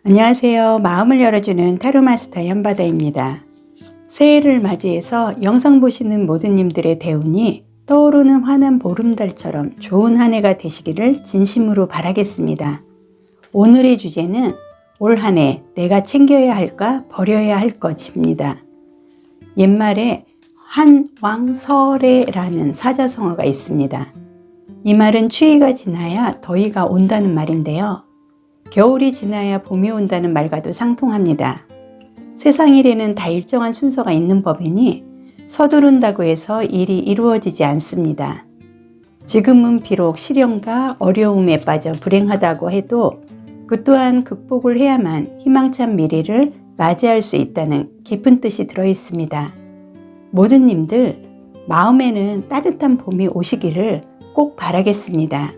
안녕하세요. 마음을 열어주는 타로마스터 연바다입니다. 새해를 맞이해서 영상 보시는 모든 님들의 대운이 떠오르는 환한 보름달처럼 좋은 한 해가 되시기를 진심으로 바라겠습니다. 오늘의 주제는 올 한 해 내가 챙겨야 할까 버려야 할 것입니다. 옛말에 한왕설애라는 사자성어가 있습니다. 이 말은 추위가 지나야 더위가 온다는 말인데요. 겨울이 지나야 봄이 온다는 말과도 상통합니다. 세상 일에는 다 일정한 순서가 있는 법이니 서두른다고 해서 일이 이루어지지 않습니다. 지금은 비록 시련과 어려움에 빠져 불행하다고 해도 그 또한 극복을 해야만 희망찬 미래를 맞이할 수 있다는 깊은 뜻이 들어 있습니다. 모든 님들 마음에는 따뜻한 봄이 오시기를 꼭 바라겠습니다.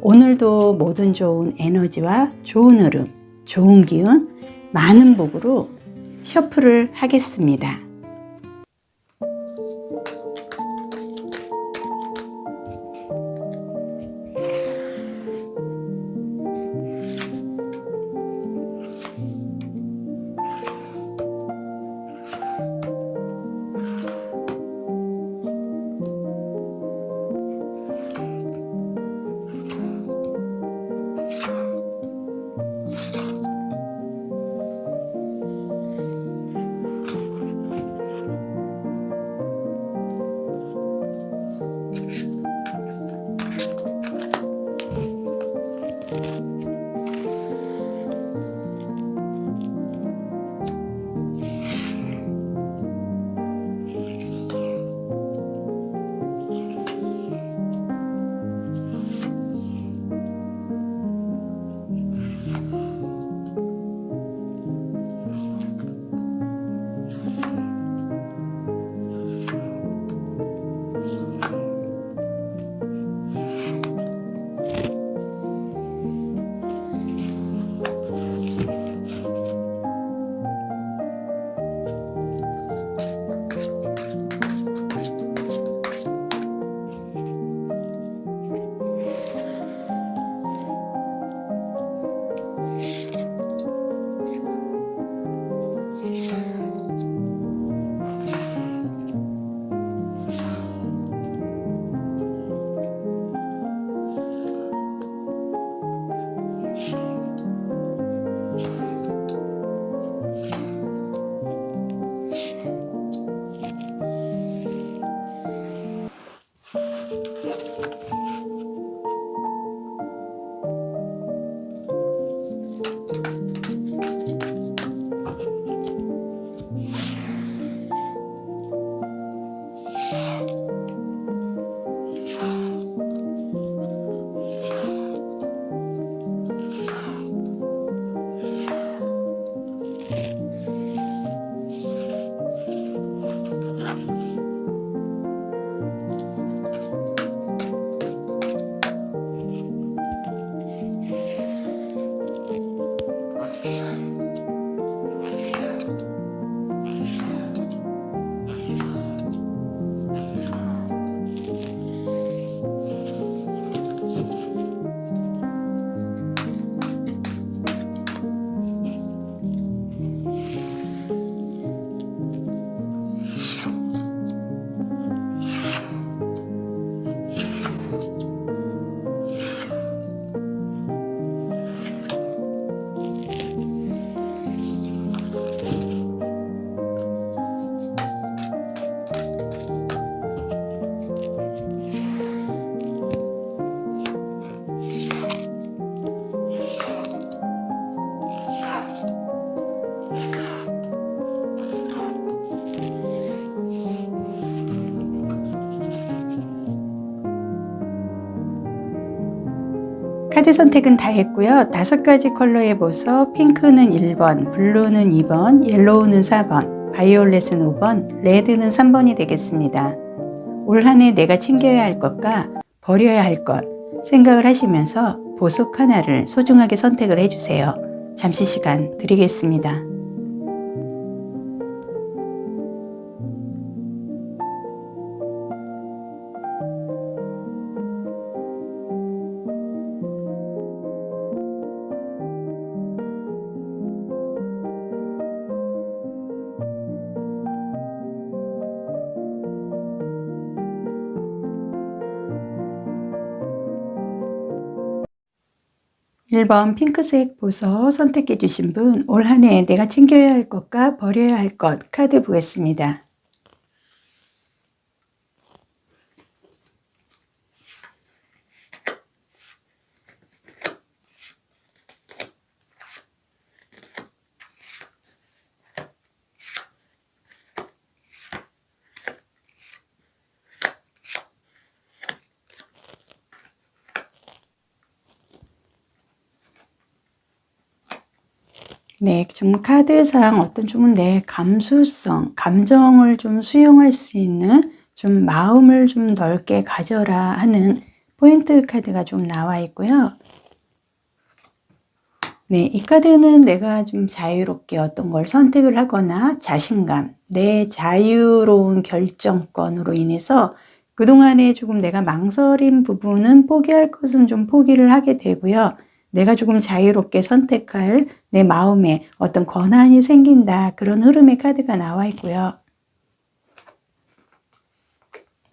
오늘도 모든 좋은 에너지와 좋은 흐름, 좋은 기운, 많은 복으로 셔플을 하겠습니다. 카드 선택은 다 했고요. 5가지 컬러의 보석, 핑크는 1번, 블루는 2번, 옐로우는 4번, 바이올렛은 5번, 레드는 3번이 되겠습니다. 올 한 해 내가 챙겨야 할 것과 버려야 할 것 생각을 하시면서 보석 하나를 소중하게 선택을 해주세요. 잠시 시간 드리겠습니다. 1번 핑크색 보석 선택해 주신 분, 올 한 해 내가 챙겨야 할 것과 버려야 할 것 카드 보겠습니다. 네, 좀 카드상 어떤 좀 내 감수성, 감정을 좀 수용할 수 있는 좀 마음을 좀 넓게 가져라 하는 포인트 카드가 좀 나와 있고요. 네, 이 카드는 내가 좀 자유롭게 어떤 걸 선택을 하거나 자신감, 내 자유로운 결정권으로 인해서 그동안에 조금 내가 망설인 부분은 포기할 것은 좀 포기를 하게 되고요. 내가 조금 자유롭게 선택할 내 마음에 어떤 권한이 생긴다. 그런 흐름의 카드가 나와 있고요.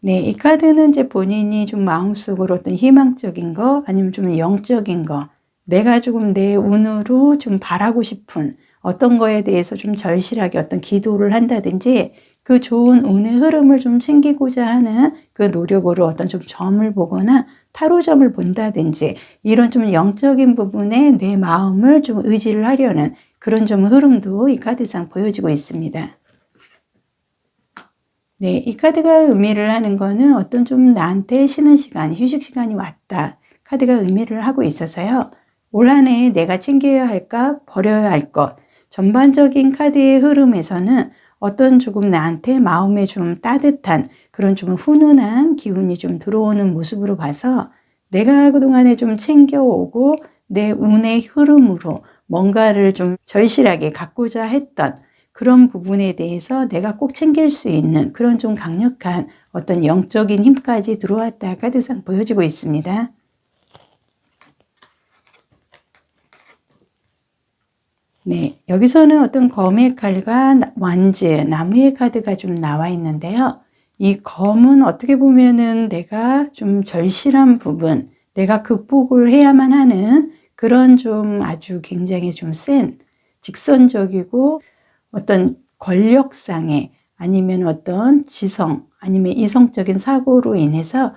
네, 이 카드는 이제 본인이 좀 마음속으로 어떤 희망적인 거 아니면 좀 영적인 거 내가 조금 내 운으로 좀 바라고 싶은 어떤 거에 대해서 좀 절실하게 어떤 기도를 한다든지 그 좋은 운의 흐름을 좀 챙기고자 하는 그 노력으로 어떤 좀 점을 보거나 타로점을 본다든지 이런 좀 영적인 부분에 내 마음을 좀 의지를 하려는 그런 좀 흐름도 이 카드상 보여지고 있습니다. 네, 이 카드가 의미를 하는 거는 어떤 좀 나한테 쉬는 시간, 휴식 시간이 왔다. 카드가 의미를 하고 있어서요. 올 한 해 내가 챙겨야 할까, 버려야 할 것. 전반적인 카드의 흐름에서는 어떤 조금 나한테 마음에 좀 따뜻한 그런 좀 훈훈한 기운이 좀 들어오는 모습으로 봐서 내가 그동안에 좀 챙겨오고 내 운의 흐름으로 뭔가를 좀 절실하게 갖고자 했던 그런 부분에 대해서 내가 꼭 챙길 수 있는 그런 좀 강력한 어떤 영적인 힘까지 들어왔다 카드상 보여지고 있습니다. 네, 여기서는 어떤 검의 칼과 완즈, 나무의 카드가 좀 나와 있는데요. 이 검은 어떻게 보면은 내가 좀 절실한 부분, 내가 극복을 해야만 하는 그런 좀 아주 굉장히 좀 센, 직선적이고 어떤 권력상의 아니면 어떤 지성, 아니면 이성적인 사고로 인해서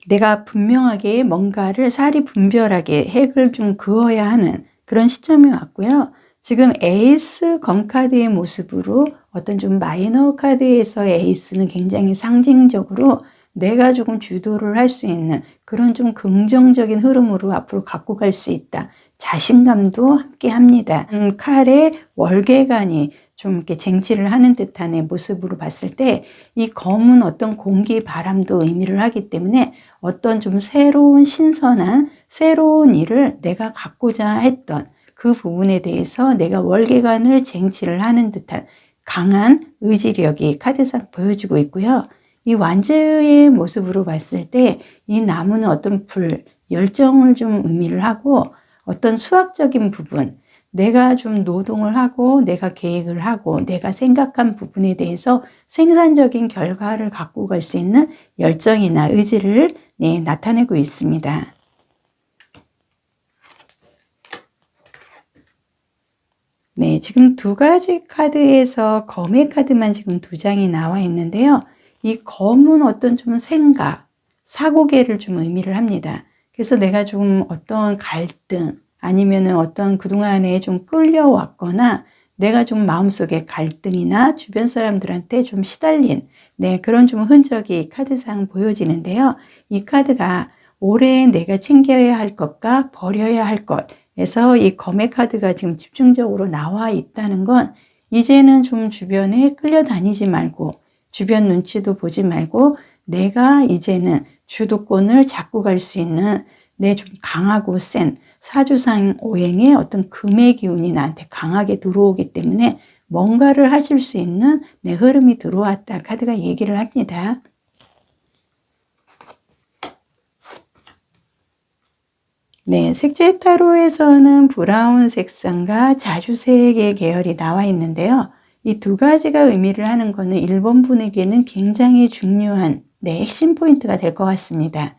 내가 분명하게 뭔가를 사리분별하게 핵을 좀 그어야 하는 그런 시점이 왔고요. 지금 에이스 검카드의 모습으로 어떤 좀 마이너 카드에서의 에이스는 굉장히 상징적으로 내가 조금 주도를 할 수 있는 그런 좀 긍정적인 흐름으로 앞으로 갖고 갈 수 있다. 자신감도 함께 합니다. 칼의 월계관이 좀 이렇게 쟁취를 하는 듯한 모습으로 봤을 때 이 검은 어떤 공기, 바람도 의미를 하기 때문에 어떤 좀 새로운 신선한 새로운 일을 내가 갖고자 했던 그 부분에 대해서 내가 월계관을 쟁취를 하는 듯한 강한 의지력이 카드상 보여지고 있고요. 이 완즈의 모습으로 봤을 때 이 나무는 어떤 불, 열정을 좀 의미를 하고 어떤 수학적인 부분, 내가 좀 노동을 하고 내가 계획을 하고 내가 생각한 부분에 대해서 생산적인 결과를 갖고 갈 수 있는 열정이나 의지를 나타내고 있습니다. 네, 지금 두 가지 카드에서 검의 카드만 지금 두 장이 나와 있는데요. 이 검은 어떤 좀 생각, 사고계를 좀 의미를 합니다. 그래서 내가 좀 어떤 갈등, 아니면은 어떤 그동안에 좀 끌려왔거나 내가 좀 마음속에 갈등이나 주변 사람들한테 좀 시달린 그런 좀 흔적이 카드상 보여지는데요. 이 카드가 올해 내가 챙겨야 할 것과 버려야 할 것에서 이 검의 카드가 지금 집중적으로 나와 있다는 건 이제는 좀 주변에 끌려다니지 말고 주변 눈치도 보지 말고 내가 이제는 주도권을 잡고 갈 수 있는 내 좀 강하고 센 사주상 오행의 어떤 금의 기운이 나한테 강하게 들어오기 때문에 뭔가를 하실 수 있는 내 흐름이 들어왔다 카드가 얘기를 합니다. 네, 색채 타로에서는 브라운 색상과 자주색의 계열이 나와 있는데요. 이 두 가지가 의미를 하는 것은 1번 분에게는 굉장히 중요한 핵심 포인트가 될 것 같습니다.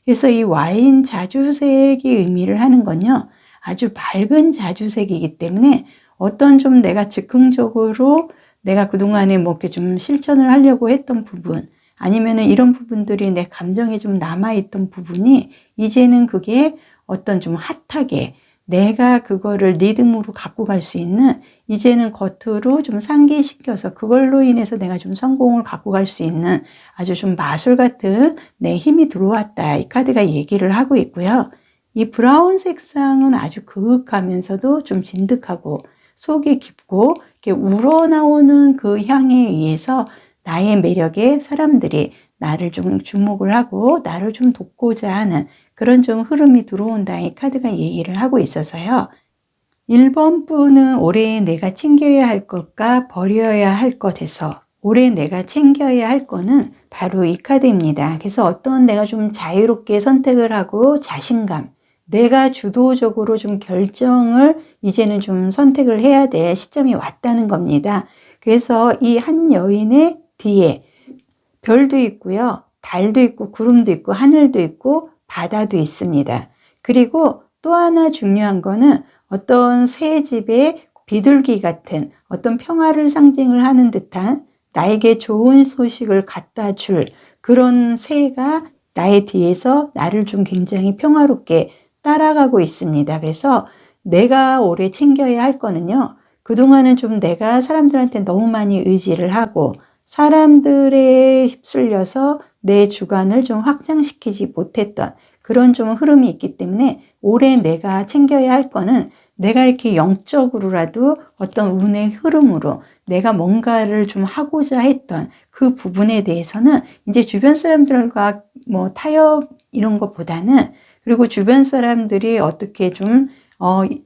그래서 이 와인 자주색이 의미를 하는 건요. 아주 밝은 자주색이기 때문에 어떤 좀 내가 즉흥적으로 내가 그동안에 뭐 이렇게 좀 실천을 하려고 했던 부분, 아니면은 이런 부분들이 내 감정에 좀 남아있던 부분이 이제는 그게 어떤 좀 핫하게 내가 그거를 리듬으로 갖고 갈 수 있는, 이제는 겉으로 좀 상기시켜서 그걸로 인해서 내가 좀 성공을 갖고 갈 수 있는 아주 좀 마술 같은 내 힘이 들어왔다. 이 카드가 얘기를 하고 있고요. 이 브라운 색상은 아주 그윽하면서도 좀 진득하고 속이 깊고 이렇게 우러나오는 그 향에 의해서 나의 매력에 사람들이 나를 좀 주목을 하고 나를 좀 돕고자 하는 그런 좀 흐름이 들어온다. 이 카드가 얘기를 하고 있어서요. 1번 분은 올해 내가 챙겨야 할 것과 버려야 할 것에서 올해 내가 챙겨야 할 거는 바로 이 카드입니다. 그래서 어떤 내가 좀 자유롭게 선택을 하고 자신감, 내가 주도적으로 좀 결정을 이제는 좀 선택을 해야 될 시점이 왔다는 겁니다. 그래서 이 한 여인의 뒤에 별도 있고요. 달도 있고 구름도 있고 하늘도 있고 바다도 있습니다. 그리고 또 하나 중요한 거는 어떤 새 집의 비둘기 같은 어떤 평화를 상징을 하는 듯한 나에게 좋은 소식을 갖다 줄 그런 새가 나의 뒤에서 나를 좀 굉장히 평화롭게 따라가고 있습니다. 그래서 내가 올해 챙겨야 할 거는요. 그동안은 좀 내가 사람들한테 너무 많이 의지를 하고 사람들에 휩쓸려서 내 주관을 좀 확장시키지 못했던 그런 좀 흐름이 있기 때문에 올해 내가 챙겨야 할 거는 내가 이렇게 영적으로라도 어떤 운의 흐름으로 내가 뭔가를 좀 하고자 했던 그 부분에 대해서는 이제 주변 사람들과 뭐 타협 이런 것보다는, 그리고 주변 사람들이 어떻게 좀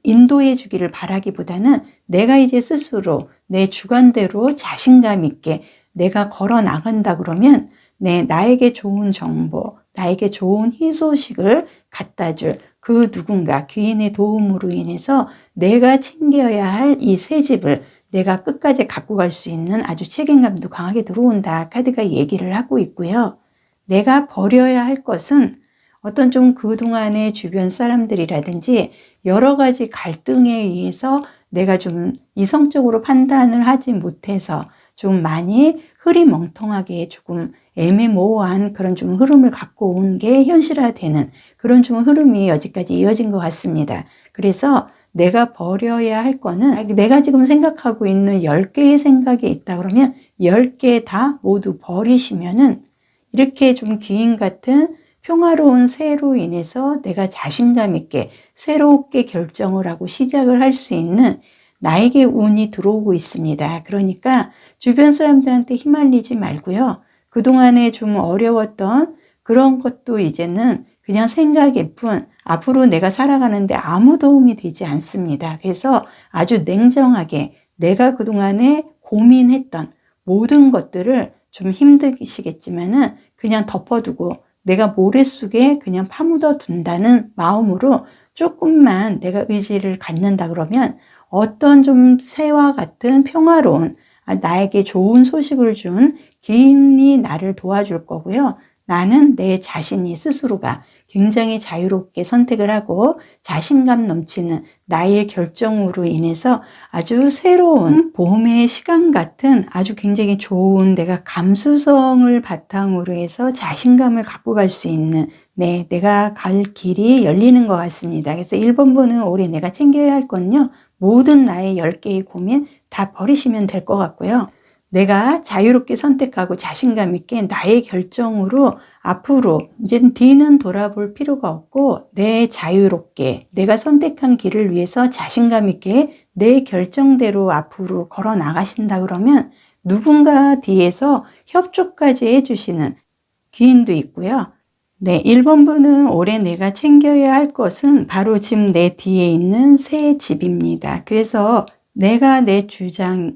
인도해 주기를 바라기보다는 내가 이제 스스로 내 주관대로 자신감 있게 내가 걸어 나간다 그러면 나에게 좋은 정보, 나에게 좋은 희소식을 갖다 줄 그 누군가 귀인의 도움으로 인해서 내가 챙겨야 할 이 새 집을 내가 끝까지 갖고 갈 수 있는 아주 책임감도 강하게 들어온다. 카드가 얘기를 하고 있고요. 내가 버려야 할 것은 어떤 좀 그동안의 주변 사람들이라든지 여러 가지 갈등에 의해서 내가 좀 이성적으로 판단을 하지 못해서 좀 많이 흐리멍텅하게 조금 애매모호한 그런 좀 흐름을 갖고 온 게 현실화되는 그런 좀 흐름이 여기까지 이어진 것 같습니다. 그래서 내가 버려야 할 거는 내가 지금 생각하고 있는 10개의 생각이 있다 그러면 10개 다 모두 버리시면은 이렇게 좀 귀인 같은 평화로운 새로 인해서 내가 자신감 있게 새롭게 결정을 하고 시작을 할 수 있는 나에게 운이 들어오고 있습니다. 그러니까 주변 사람들한테 휘말리지 말고요. 그동안에 좀 어려웠던 그런 것도 이제는 그냥 생각일 뿐 앞으로 내가 살아가는데 아무 도움이 되지 않습니다. 그래서 아주 냉정하게 내가 그동안에 고민했던 모든 것들을 좀 힘드시겠지만은 그냥 덮어두고 내가 모래속에 그냥 파묻어 둔다는 마음으로 조금만 내가 의지를 갖는다 그러면 어떤 좀 새와 같은 평화로운 나에게 좋은 소식을 준 귀인이 나를 도와줄 거고요. 나는 내 자신이 스스로가 굉장히 자유롭게 선택을 하고 자신감 넘치는 나의 결정으로 인해서 아주 새로운 봄의 시간 같은 아주 굉장히 좋은 내가 감수성을 바탕으로 해서 자신감을 갖고 갈 수 있는 내가 갈 길이 열리는 것 같습니다. 그래서 1번분은 올해 내가 챙겨야 할 건요. 모든 나의 10개의 고민 다 버리시면 될 것 같고요. 내가 자유롭게 선택하고 자신감 있게 나의 결정으로 앞으로 이제는 뒤는 돌아볼 필요가 없고 내 자유롭게 내가 선택한 길을 위해서 자신감 있게 내 결정대로 앞으로 걸어 나가신다 그러면 누군가 뒤에서 협조까지 해주시는 귀인도 있고요. 1번분은 올해 내가 챙겨야 할 것은 바로 지금 내 뒤에 있는 새 집입니다. 그래서 내가 내 주장,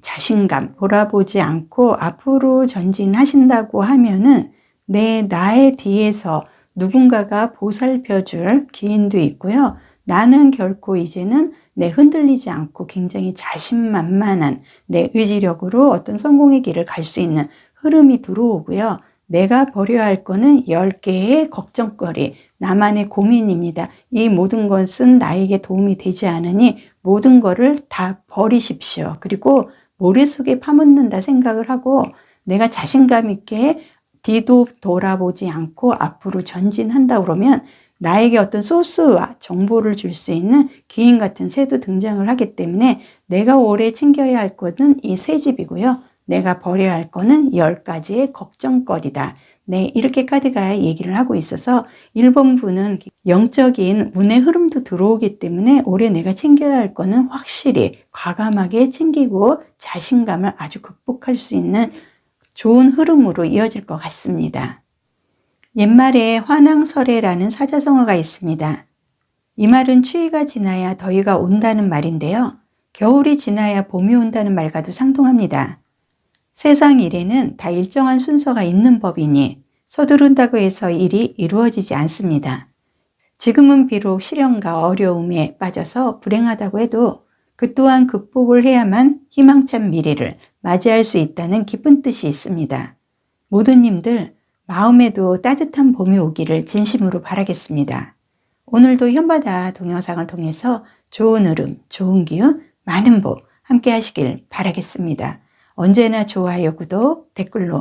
자신감 돌아보지 않고 앞으로 전진하신다고 하면은 나의 뒤에서 누군가가 보살펴줄 귀인도 있고요. 나는 결코 이제는 흔들리지 않고 굉장히 자신만만한 내 의지력으로 어떤 성공의 길을 갈 수 있는 흐름이 들어오고요. 내가 버려야 할 거는 10개의 걱정거리, 나만의 고민입니다. 이 모든 것은 나에게 도움이 되지 않으니 모든 것을 다 버리십시오. 그리고 머릿속에 파묻는다 생각을 하고 내가 자신감 있게 뒤도 돌아보지 않고 앞으로 전진한다 그러면 나에게 어떤 소스와 정보를 줄 수 있는 기인 같은 새도 등장을 하기 때문에 내가 올해 챙겨야 할 것은 이 새 집이고요. 내가 버려야 할 거는 10가지의 걱정거리다. 네, 이렇게 카드가 얘기를 하고 있어서 1번부는 영적인 운의 흐름도 들어오기 때문에 올해 내가 챙겨야 할 거는 확실히 과감하게 챙기고 자신감을 아주 극복할 수 있는 좋은 흐름으로 이어질 것 같습니다. 옛말에 화낭설해라는 사자성어가 있습니다. 이 말은 추위가 지나야 더위가 온다는 말인데요. 겨울이 지나야 봄이 온다는 말과도 상통합니다. 세상 일에는 다 일정한 순서가 있는 법이니 서두른다고 해서 일이 이루어지지 않습니다. 지금은 비록 시련과 어려움에 빠져서 불행하다고 해도 그 또한 극복을 해야만 희망찬 미래를 맞이할 수 있다는 깊은 뜻이 있습니다. 모두님들 마음에도 따뜻한 봄이 오기를 진심으로 바라겠습니다. 오늘도 현바다 동영상을 통해서 좋은 흐름, 좋은 기운, 많은 복 함께 하시길 바라겠습니다. 언제나 좋아요, 구독, 댓글로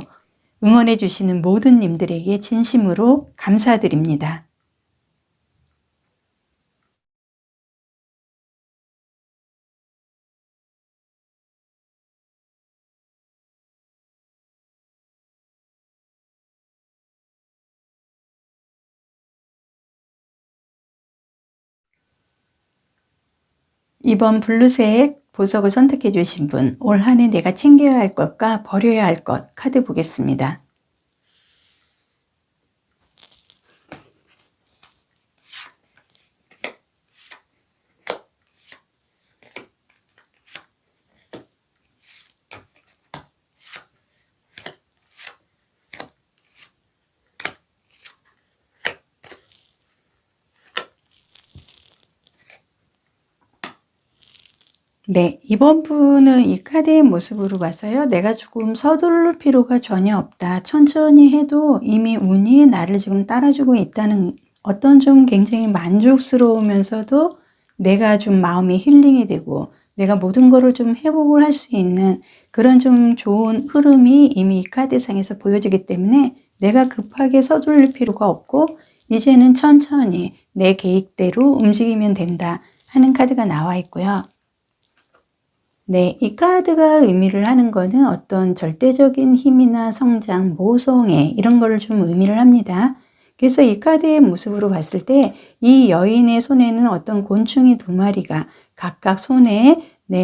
응원해 주시는 모든 님들에게 진심으로 감사드립니다. 이번 블루색 보석을 선택해 주신 분, 올 한 해 내가 챙겨야 할 것과 버려야 할 것 카드 보겠습니다. 네, 이번 분은 이 카드의 모습으로 봐서요. 내가 조금 서두를 필요가 전혀 없다. 천천히 해도 이미 운이 나를 지금 따라주고 있다는 어떤 좀 굉장히 만족스러우면서도 내가 좀 마음이 힐링이 되고 내가 모든 거를 좀 회복을 할 수 있는 그런 좀 좋은 흐름이 이미 이 카드상에서 보여지기 때문에 내가 급하게 서둘릴 필요가 없고 이제는 천천히 내 계획대로 움직이면 된다 하는 카드가 나와 있고요. 네, 이 카드가 의미를 하는 거는 어떤 절대적인 힘이나 성장, 모성애 이런 거를 좀 의미를 합니다. 그래서 이 카드의 모습으로 봤을 때 이 여인의 손에는 어떤 곤충이 2마리가 각각 손에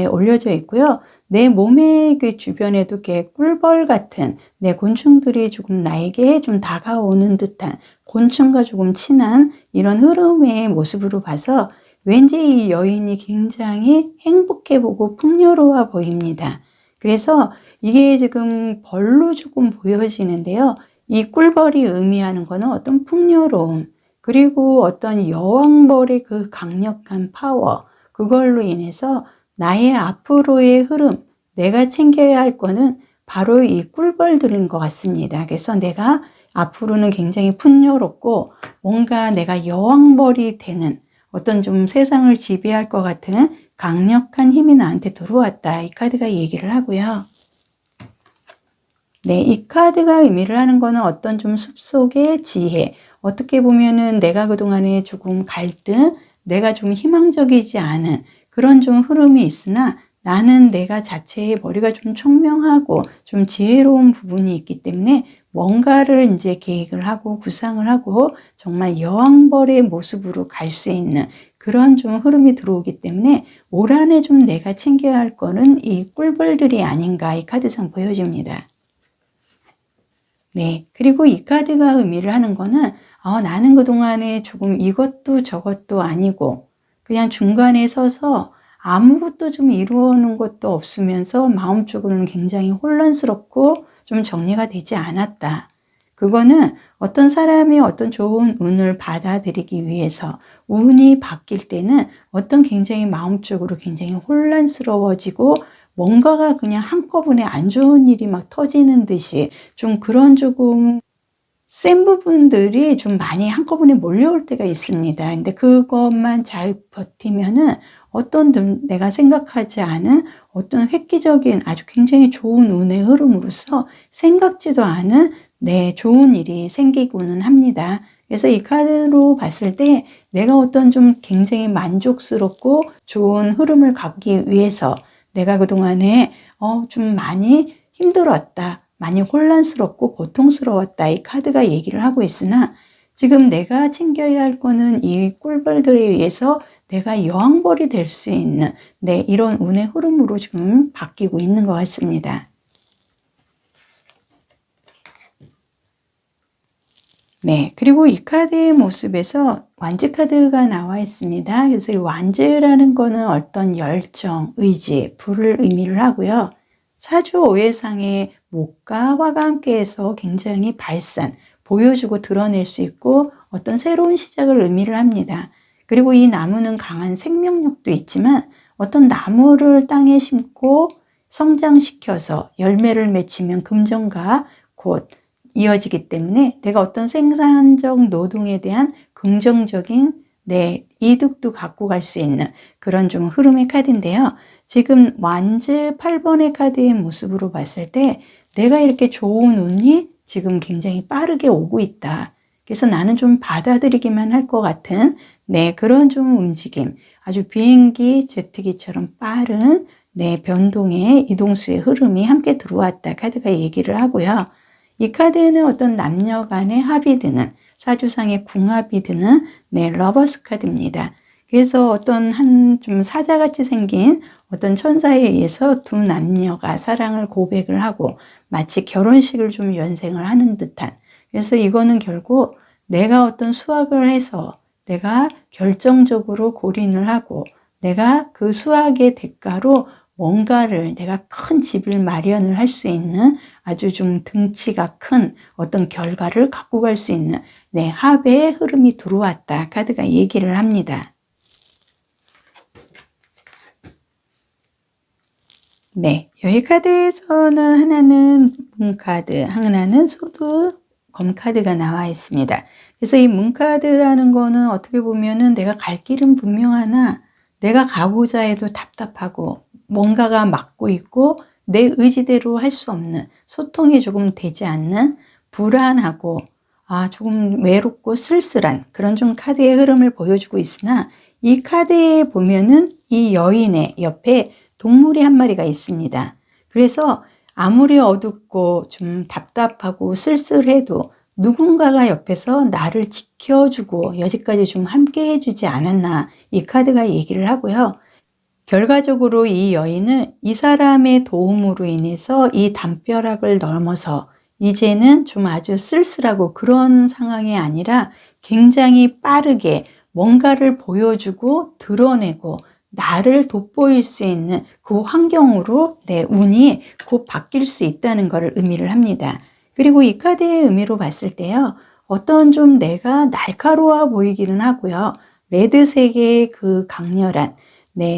올려져 있고요. 내 몸의 그 주변에도 이렇게 꿀벌 같은 곤충들이 조금 나에게 좀 다가오는 듯한 곤충과 조금 친한 이런 흐름의 모습으로 봐서 왠지 이 여인이 굉장히 행복해 보고 풍요로워 보입니다. 그래서 이게 지금 벌로 조금 보여지는데요. 이 꿀벌이 의미하는 거는 어떤 풍요로움, 그리고 어떤 여왕벌의 그 강력한 파워, 그걸로 인해서 나의 앞으로의 흐름, 내가 챙겨야 할 거는 바로 이 꿀벌들인 것 같습니다. 그래서 내가 앞으로는 굉장히 풍요롭고 뭔가 내가 여왕벌이 되는 어떤 좀 세상을 지배할 것 같은 강력한 힘이 나한테 들어왔다. 이 카드가 얘기를 하고요. 네, 이 카드가 의미를 하는 거는 어떤 좀 숲속의 지혜. 어떻게 보면은 내가 그동안에 조금 갈등, 내가 좀 희망적이지 않은 그런 좀 흐름이 있으나 나는 내가 자체의 머리가 좀 총명하고 좀 지혜로운 부분이 있기 때문에 뭔가를 이제 계획을 하고 구상을 하고 정말 여왕벌의 모습으로 갈 수 있는 그런 좀 흐름이 들어오기 때문에 올 한 해 좀 내가 챙겨야 할 거는 이 꿀벌들이 아닌가 이 카드상 보여집니다. 네, 그리고 이 카드가 의미를 하는 거는 나는 그동안에 조금 이것도 저것도 아니고 그냥 중간에 서서 아무것도 좀 이루어놓은 것도 없으면서 마음적으로는 굉장히 혼란스럽고 좀 정리가 되지 않았다. 그거는 어떤 사람이 어떤 좋은 운을 받아들이기 위해서 운이 바뀔 때는 어떤 굉장히 마음적으로 굉장히 혼란스러워지고 뭔가가 그냥 한꺼번에 안 좋은 일이 막 터지는 듯이 좀 그런 조금 센 부분들이 좀 많이 한꺼번에 몰려올 때가 있습니다. 근데 그것만 잘 버티면은 어떤 내가 생각하지 않은 어떤 획기적인 아주 굉장히 좋은 운의 흐름으로서 생각지도 않은 좋은 일이 생기고는 합니다. 그래서 이 카드로 봤을 때 내가 어떤 좀 굉장히 만족스럽고 좋은 흐름을 갖기 위해서 내가 그동안에 좀 많이 힘들었다. 많이 혼란스럽고 고통스러웠다. 이 카드가 얘기를 하고 있으나 지금 내가 챙겨야 할 거는 이 꿀벌들에 의해서 내가 여왕벌이 될 수 있는 이런 운의 흐름으로 지금 바뀌고 있는 것 같습니다. 그리고 이 카드의 모습에서 완즈 카드가 나와 있습니다. 그래서 이 완즈라는 거는 어떤 열정, 의지, 불을 의미를 하고요. 사주 오해상의 목과 화가 함께해서 굉장히 발산, 보여주고 드러낼 수 있고 어떤 새로운 시작을 의미를 합니다. 그리고 이 나무는 강한 생명력도 있지만 어떤 나무를 땅에 심고 성장시켜서 열매를 맺히면 금전과 곧 이어지기 때문에 내가 어떤 생산적 노동에 대한 긍정적인 이득도 갖고 갈 수 있는 그런 좀 흐름의 카드인데요. 지금 완즈 8번의 카드의 모습으로 봤을 때 내가 이렇게 좋은 운이 지금 굉장히 빠르게 오고 있다. 그래서 나는 좀 받아들이기만 할 것 같은 그런 좀 움직임, 아주 비행기, 제트기처럼 빠른 변동의 이동수의 흐름이 함께 들어왔다. 카드가 얘기를 하고요. 이 카드는 어떤 남녀 간의 합이 드는 사주상의 궁합이 드는 러버스 카드입니다. 그래서 어떤 좀 사자같이 생긴 어떤 천사에 의해서 두 남녀가 사랑을 고백을 하고 마치 결혼식을 좀 연생을 하는 듯한, 그래서 이거는 결국 내가 어떤 수학을 해서 내가 결정적으로 골인을 하고 내가 그 수학의 대가로 뭔가를 내가 큰 집을 마련을 할 수 있는 아주 좀 등치가 큰 어떤 결과를 갖고 갈 수 있는 합의 흐름이 들어왔다. 카드가 얘기를 합니다. 여기 카드에서는 하나는 문카드, 하나는 소드 검카드가 나와 있습니다. 그래서 이 문카드라는 거는 어떻게 보면은 내가 갈 길은 분명하나 내가 가고자 해도 답답하고 뭔가가 막고 있고 내 의지대로 할 수 없는, 소통이 조금 되지 않는, 불안하고 조금 외롭고 쓸쓸한 그런 좀 카드의 흐름을 보여주고 있으나 이 카드에 보면은 이 여인의 옆에 동물이 한 마리가 있습니다. 그래서 아무리 어둡고 좀 답답하고 쓸쓸해도 누군가가 옆에서 나를 지켜주고 여기까지 좀 함께 해주지 않았나, 이 카드가 얘기를 하고요. 결과적으로 이 여인은 이 사람의 도움으로 인해서 이 담벼락을 넘어서 이제는 좀 아주 쓸쓸하고 그런 상황이 아니라 굉장히 빠르게 뭔가를 보여주고 드러내고 나를 돋보일 수 있는 그 환경으로 내 운이 곧 바뀔 수 있다는 것을 의미를 합니다. 그리고 이 카드의 의미로 봤을 때요, 어떤 좀 내가 날카로워 보이기는 하고요, 레드색의 그 강렬한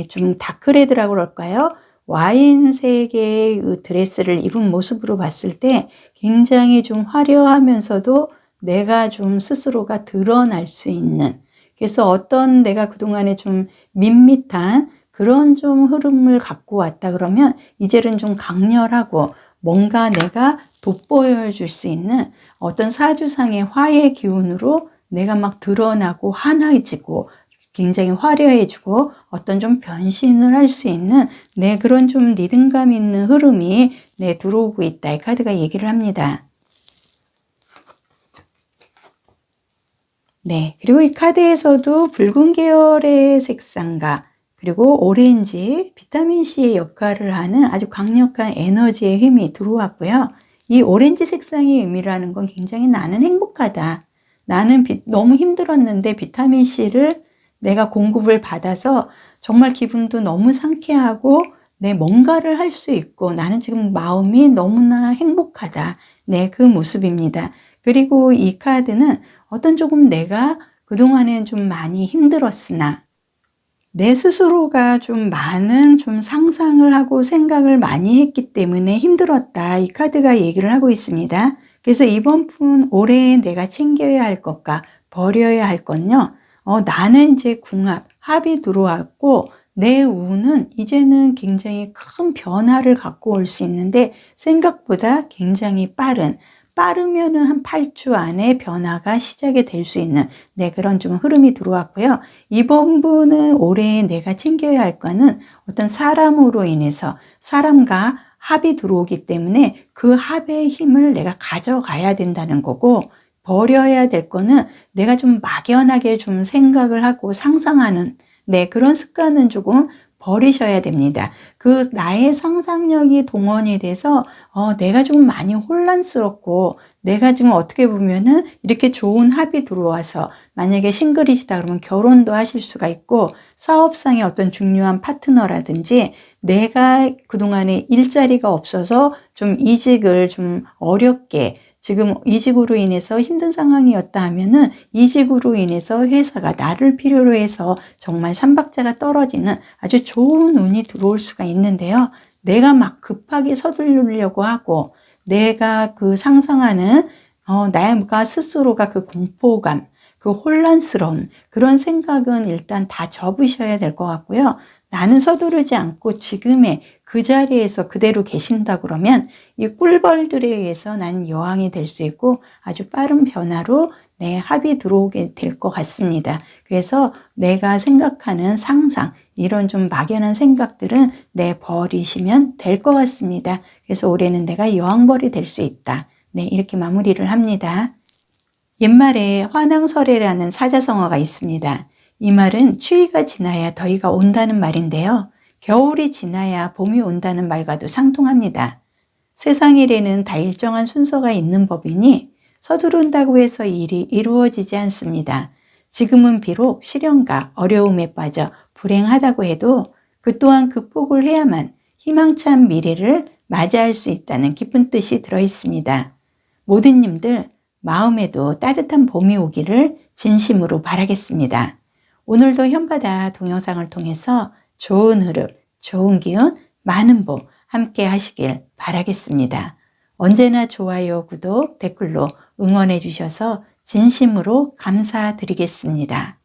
좀 다크레드라고 그럴까요? 와인색의 그 드레스를 입은 모습으로 봤을 때 굉장히 좀 화려하면서도 내가 좀 스스로가 드러날 수 있는, 그래서 어떤 내가 그동안에 좀 밋밋한 그런 좀 흐름을 갖고 왔다 그러면 이제는 좀 강렬하고 뭔가 내가 돋보여 줄 수 있는 어떤 사주상의 화의 기운으로 내가 막 드러나고 환해지고 굉장히 화려해지고 어떤 좀 변신을 할 수 있는 그런 좀 리듬감 있는 흐름이 들어오고 있다. 이 카드가 얘기를 합니다. 그리고 이 카드에서도 붉은 계열의 색상과 그리고 오렌지, 비타민C의 역할을 하는 아주 강력한 에너지의 힘이 들어왔고요. 이 오렌지 색상의 의미를 하는 건 굉장히 나는 행복하다. 나는 너무 힘들었는데 비타민C를 내가 공급을 받아서 정말 기분도 너무 상쾌하고 뭔가를 할 수 있고 나는 지금 마음이 너무나 행복하다. 그 모습입니다. 그리고 이 카드는 어떤 조금 내가 그동안엔 좀 많이 힘들었으나 내 스스로가 좀 많은 좀 상상을 하고 생각을 많이 했기 때문에 힘들었다. 이 카드가 얘기를 하고 있습니다. 그래서 이번 분 올해 내가 챙겨야 할 것과 버려야 할 건요. 나는 이제 궁합, 합이 들어왔고 내 운은 이제는 굉장히 큰 변화를 갖고 올 수 있는데 생각보다 굉장히 빠르면은 한 8주 안에 변화가 시작이 될 수 있는 그런 좀 흐름이 들어왔고요. 이번 분은 올해 내가 챙겨야 할 거는 어떤 사람으로 인해서 사람과 합이 들어오기 때문에 그 합의 힘을 내가 가져가야 된다는 거고, 버려야 될 거는 내가 좀 막연하게 좀 생각을 하고 상상하는 그런 습관은 조금 버리셔야 됩니다. 그 나의 상상력이 동원이 돼서 내가 좀 많이 혼란스럽고, 내가 지금 어떻게 보면은 이렇게 좋은 합이 들어와서 만약에 싱글이시다 그러면 결혼도 하실 수가 있고, 사업상의 어떤 중요한 파트너라든지 내가 그동안에 일자리가 없어서 좀 이직을 좀 어렵게, 지금 이직으로 인해서 힘든 상황이었다 하면은 이직으로 인해서 회사가 나를 필요로 해서 정말 삼박자가 떨어지는 아주 좋은 운이 들어올 수가 있는데요. 내가 막 급하게 서두르려고 하고 내가 그 상상하는 나가 스스로가 그 공포감, 그 혼란스러운 그런 생각은 일단 다 접으셔야 될 것 같고요. 나는 서두르지 않고 지금의 그 자리에서 그대로 계신다 그러면 이 꿀벌들에 의해서 나는 여왕이 될 수 있고 아주 빠른 변화로 내 합이 들어오게 될 것 같습니다. 그래서 내가 생각하는 상상, 이런 좀 막연한 생각들은 버리시면 될 것 같습니다. 그래서 올해는 내가 여왕벌이 될 수 있다. 이렇게 마무리를 합니다. 옛말에 화낭설해라는 사자성어가 있습니다. 이 말은 추위가 지나야 더위가 온다는 말인데요. 겨울이 지나야 봄이 온다는 말과도 상통합니다. 세상 일에는 다 일정한 순서가 있는 법이니 서두른다고 해서 일이 이루어지지 않습니다. 지금은 비록 시련과 어려움에 빠져 불행하다고 해도 그 또한 극복을 해야만 희망찬 미래를 맞이할 수 있다는 깊은 뜻이 들어 있습니다. 모든 님들 마음에도 따뜻한 봄이 오기를 진심으로 바라겠습니다. 오늘도 현바다 동영상을 통해서 좋은 흐름, 좋은 기운, 많은 복 함께 하시길 바라겠습니다. 언제나 좋아요, 구독, 댓글로 응원해 주셔서 진심으로 감사드리겠습니다.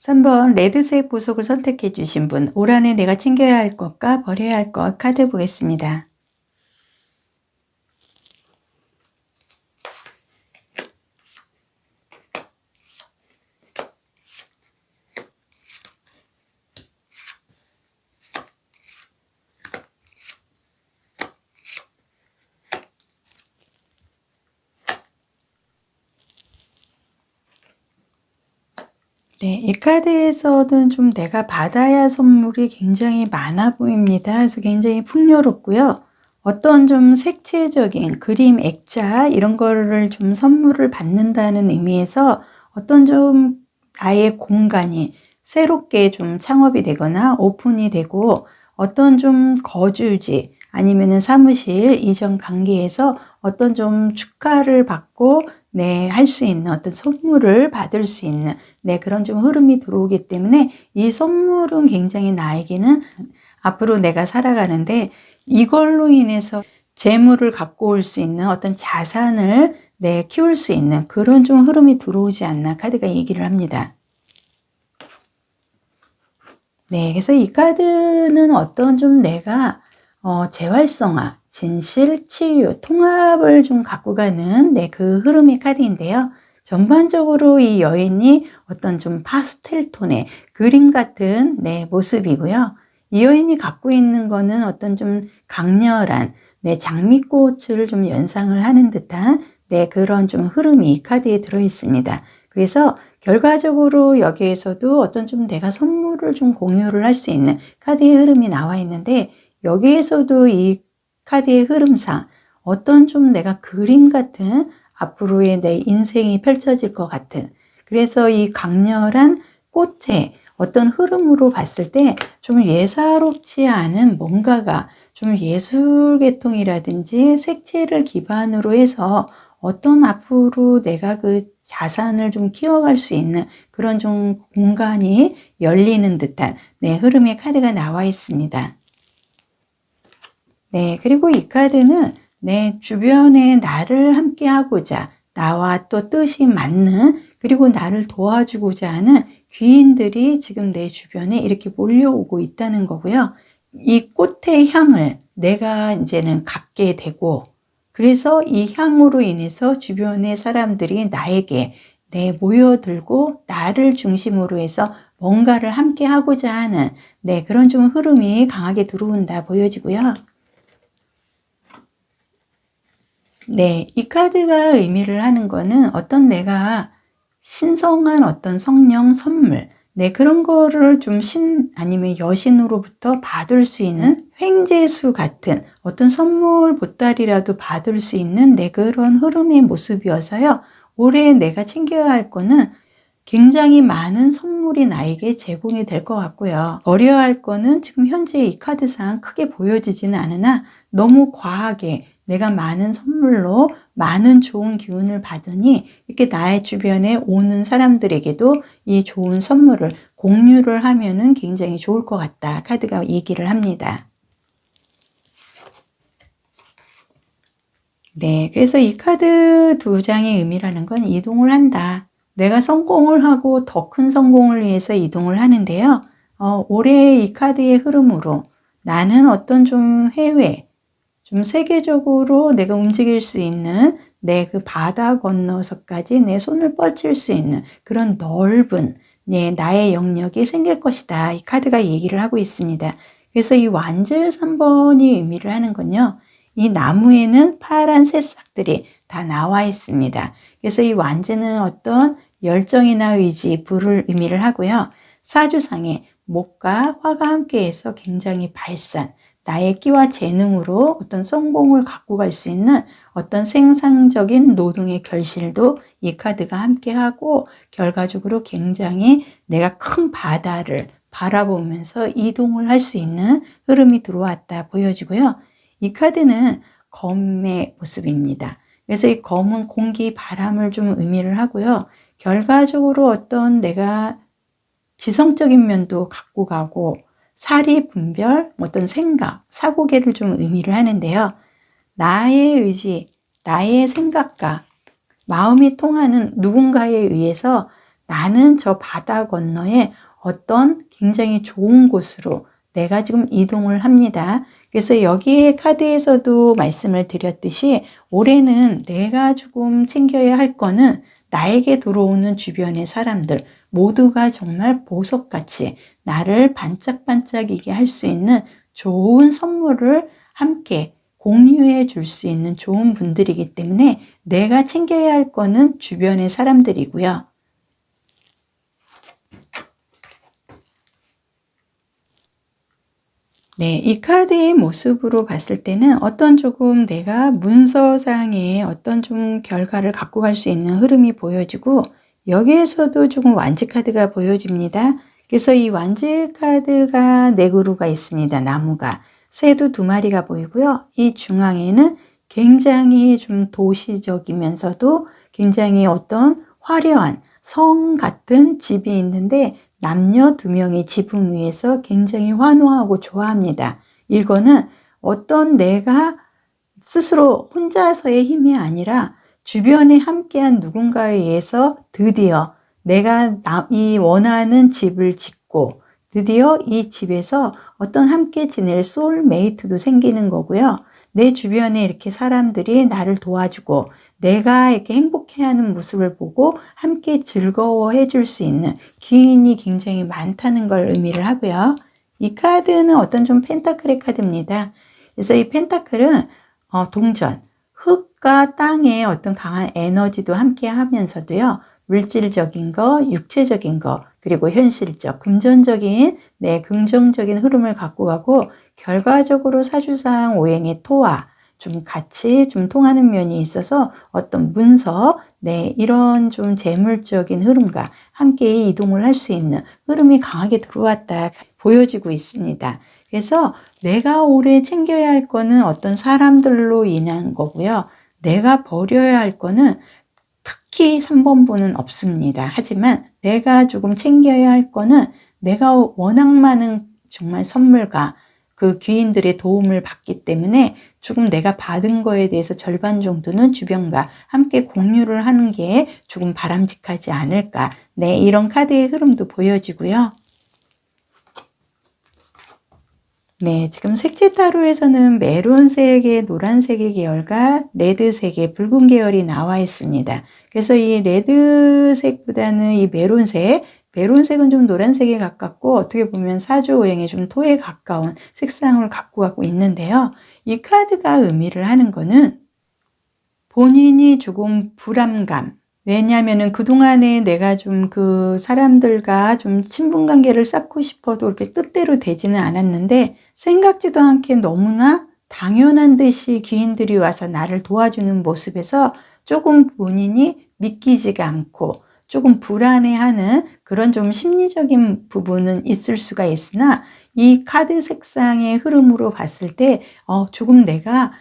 3번 레드색 보석을 선택해 주신 분, 올 한해 내가 챙겨야 할 것과 버려야 할 것 카드 보겠습니다. 이 카드에서는 좀 내가 받아야 할 선물이 굉장히 많아 보입니다. 그래서 굉장히 풍요롭고요. 어떤 좀 색채적인 그림, 액자 이런 거를 좀 선물을 받는다는 의미에서 어떤 좀 나의 공간이 새롭게 좀 창업이 되거나 오픈이 되고 어떤 좀 거주지 아니면은 사무실 이전 관계에서 어떤 좀 축하를 받고 할 수 있는 어떤 선물을 받을 수 있는 그런 좀 흐름이 들어오기 때문에 이 선물은 굉장히 나에게는 앞으로 내가 살아가는데 이걸로 인해서 재물을 갖고 올 수 있는 어떤 자산을 키울 수 있는 그런 좀 흐름이 들어오지 않나 카드가 얘기를 합니다. 그래서 이 카드는 어떤 좀 내가 재활성화, 진실, 치유, 통합을 좀 갖고 가는 그 흐름의 카드인데요. 전반적으로 이 여인이 어떤 좀 파스텔 톤의 그림 같은 모습이고요. 이 여인이 갖고 있는 거는 어떤 좀 강렬한 장미꽃을 좀 연상을 하는 듯한 그런 좀 흐름이 이 카드에 들어 있습니다. 그래서 결과적으로 여기에서도 어떤 좀 내가 선물을 좀 공유를 할 수 있는 카드의 흐름이 나와 있는데 여기에서도 이 카드의 흐름상 어떤 좀 내가 그림 같은 앞으로의 내 인생이 펼쳐질 것 같은, 그래서 이 강렬한 꽃의 어떤 흐름으로 봤을 때 좀 예사롭지 않은 뭔가가 좀 예술 계통이라든지 색채를 기반으로 해서 어떤 앞으로 내가 그 자산을 좀 키워갈 수 있는 그런 좀 공간이 열리는 듯한 흐름의 카드가 나와 있습니다. 그리고 이 카드는 내 주변에 나를 함께 하고자, 나와 또 뜻이 맞는, 그리고 나를 도와주고자 하는 귀인들이 지금 내 주변에 이렇게 몰려오고 있다는 거고요. 이 꽃의 향을 내가 이제는 갖게 되고, 그래서 이 향으로 인해서 주변의 사람들이 나에게 모여들고 나를 중심으로 해서 뭔가를 함께 하고자 하는 그런 좀 흐름이 강하게 들어온다 보여지고요. 이 카드가 의미를 하는 거는 어떤 내가 신성한 어떤 성령 선물, 그런 거를 좀 아니면 여신으로부터 받을 수 있는 횡재수 같은 어떤 선물 보따리라도 받을 수 있는 그런 흐름의 모습이어서요. 올해 내가 챙겨야 할 거는 굉장히 많은 선물이 나에게 제공이 될 것 같고요. 버려야 할 거는 지금 현재 이 카드상 크게 보여지지는 않으나 너무 과하게 내가 많은 선물로 많은 좋은 기운을 받으니 이렇게 나의 주변에 오는 사람들에게도 이 좋은 선물을 공유를 하면은 굉장히 좋을 것 같다. 카드가 얘기를 합니다. 그래서 이 카드 두 장의 의미라는 건 이동을 한다. 내가 성공을 하고 더 큰 성공을 위해서 이동을 하는데요. 올해 이 카드의 흐름으로 나는 어떤 좀 해외, 좀 세계적으로 내가 움직일 수 있는 그 바다 건너서까지 내 손을 뻗칠 수 있는 그런 넓은 나의 영역이 생길 것이다. 이 카드가 얘기를 하고 있습니다. 그래서 이 완즈 3번이 의미를 하는 건요. 이 나무에는 파란 새싹들이 다 나와 있습니다. 그래서 이 완즈는 어떤 열정이나 의지, 불을 의미를 하고요. 사주상에 목과 화가 함께해서 굉장히 발산, 나의 끼와 재능으로 어떤 성공을 갖고 갈 수 있는 어떤 생산적인 노동의 결실도 이 카드가 함께하고 결과적으로 굉장히 내가 큰 바다를 바라보면서 이동을 할 수 있는 흐름이 들어왔다 보여지고요. 이 카드는 검의 모습입니다. 그래서 이 검은 공기, 바람을 좀 의미를 하고요. 결과적으로 어떤 내가 지성적인 면도 갖고 가고 사리 분별, 어떤 생각, 사고계를 좀 의미를 하는데요. 나의 의지, 나의 생각과 마음이 통하는 누군가에 의해서 나는 저 바다 건너에 어떤 굉장히 좋은 곳으로 내가 지금 이동을 합니다. 그래서 여기에 카드에서도 말씀을 드렸듯이 올해는 내가 조금 챙겨야 할 거는 나에게 들어오는 주변의 사람들 모두가 정말 보석같이 나를 반짝반짝이게 할 수 있는 좋은 선물을 함께 공유해 줄 수 있는 좋은 분들이기 때문에 내가 챙겨야 할 거는 주변의 사람들이고요. 이 카드의 모습으로 봤을 때는 어떤 조금 내가 문서상의 어떤 좀 결과를 갖고 갈 수 있는 흐름이 보여지고 여기에서도 조금 완즈 카드가 보여집니다. 그래서 이 완즈 카드가 4그루가 있습니다. 나무가. 새도 2마리가 보이고요. 이 중앙에는 굉장히 좀 도시적이면서도 굉장히 어떤 화려한 성 같은 집이 있는데 남녀 2명이 지붕 위에서 굉장히 환호하고 좋아합니다. 이거는 어떤 내가 스스로 혼자서의 힘이 아니라 주변에 함께한 누군가에 의해서 드디어 내가 이 원하는 집을 짓고 드디어 이 집에서 어떤 함께 지낼 소울메이트도 생기는 거고요. 내 주변에 이렇게 사람들이 나를 도와주고 내가 이렇게 행복해하는 모습을 보고 함께 즐거워해 줄 수 있는 귀인이 굉장히 많다는 걸 의미를 하고요. 이 카드는 어떤 좀 펜타클의 카드입니다. 그래서 이 펜타클은 동전, 흙과 땅의 어떤 강한 에너지도 함께 하면서도요. 물질적인 거, 육체적인 거, 그리고 현실적, 금전적인 긍정적인 흐름을 갖고 가고 결과적으로 사주상 오행의 토와 좀 같이 좀 통하는 면이 있어서 어떤 문서, 이런 좀 재물적인 흐름과 함께 이동을 할 수 있는 흐름이 강하게 들어왔다 보여지고 있습니다. 그래서 내가 올해 챙겨야 할 거는 어떤 사람들로 인한 거고요. 내가 버려야 할 거는 특히 3번부는 없습니다. 하지만 내가 조금 챙겨야 할 거는 내가 워낙 많은 정말 선물과 그 귀인들의 도움을 받기 때문에 조금 내가 받은 거에 대해서 절반 정도는 주변과 함께 공유를 하는 게 조금 바람직하지 않을까. 네, 이런 카드의 흐름도 보여지고요. 네, 지금 색채 타로에서는 메론색의 노란색의 계열과 레드색의 붉은 계열이 나와 있습니다. 그래서 이 레드색보다는 이 메론색은 좀 노란색에 가깝고 어떻게 보면 사주오행에 좀 토에 가까운 색상을 갖고 가고 있는데요. 이 카드가 의미를 하는 거는 본인이 조금 불안감, 왜냐하면은 그동안에 내가 좀 그 사람들과 좀 친분 관계를 쌓고 싶어도 이렇게 뜻대로 되지는 않았는데 생각지도 않게 너무나 당연한 듯이 귀인들이 와서 나를 도와주는 모습에서 조금 본인이 믿기지가 않고 조금 불안해하는 그런 좀 심리적인 부분은 있을 수가 있으나 이 카드 색상의 흐름으로 봤을 때 조금 내가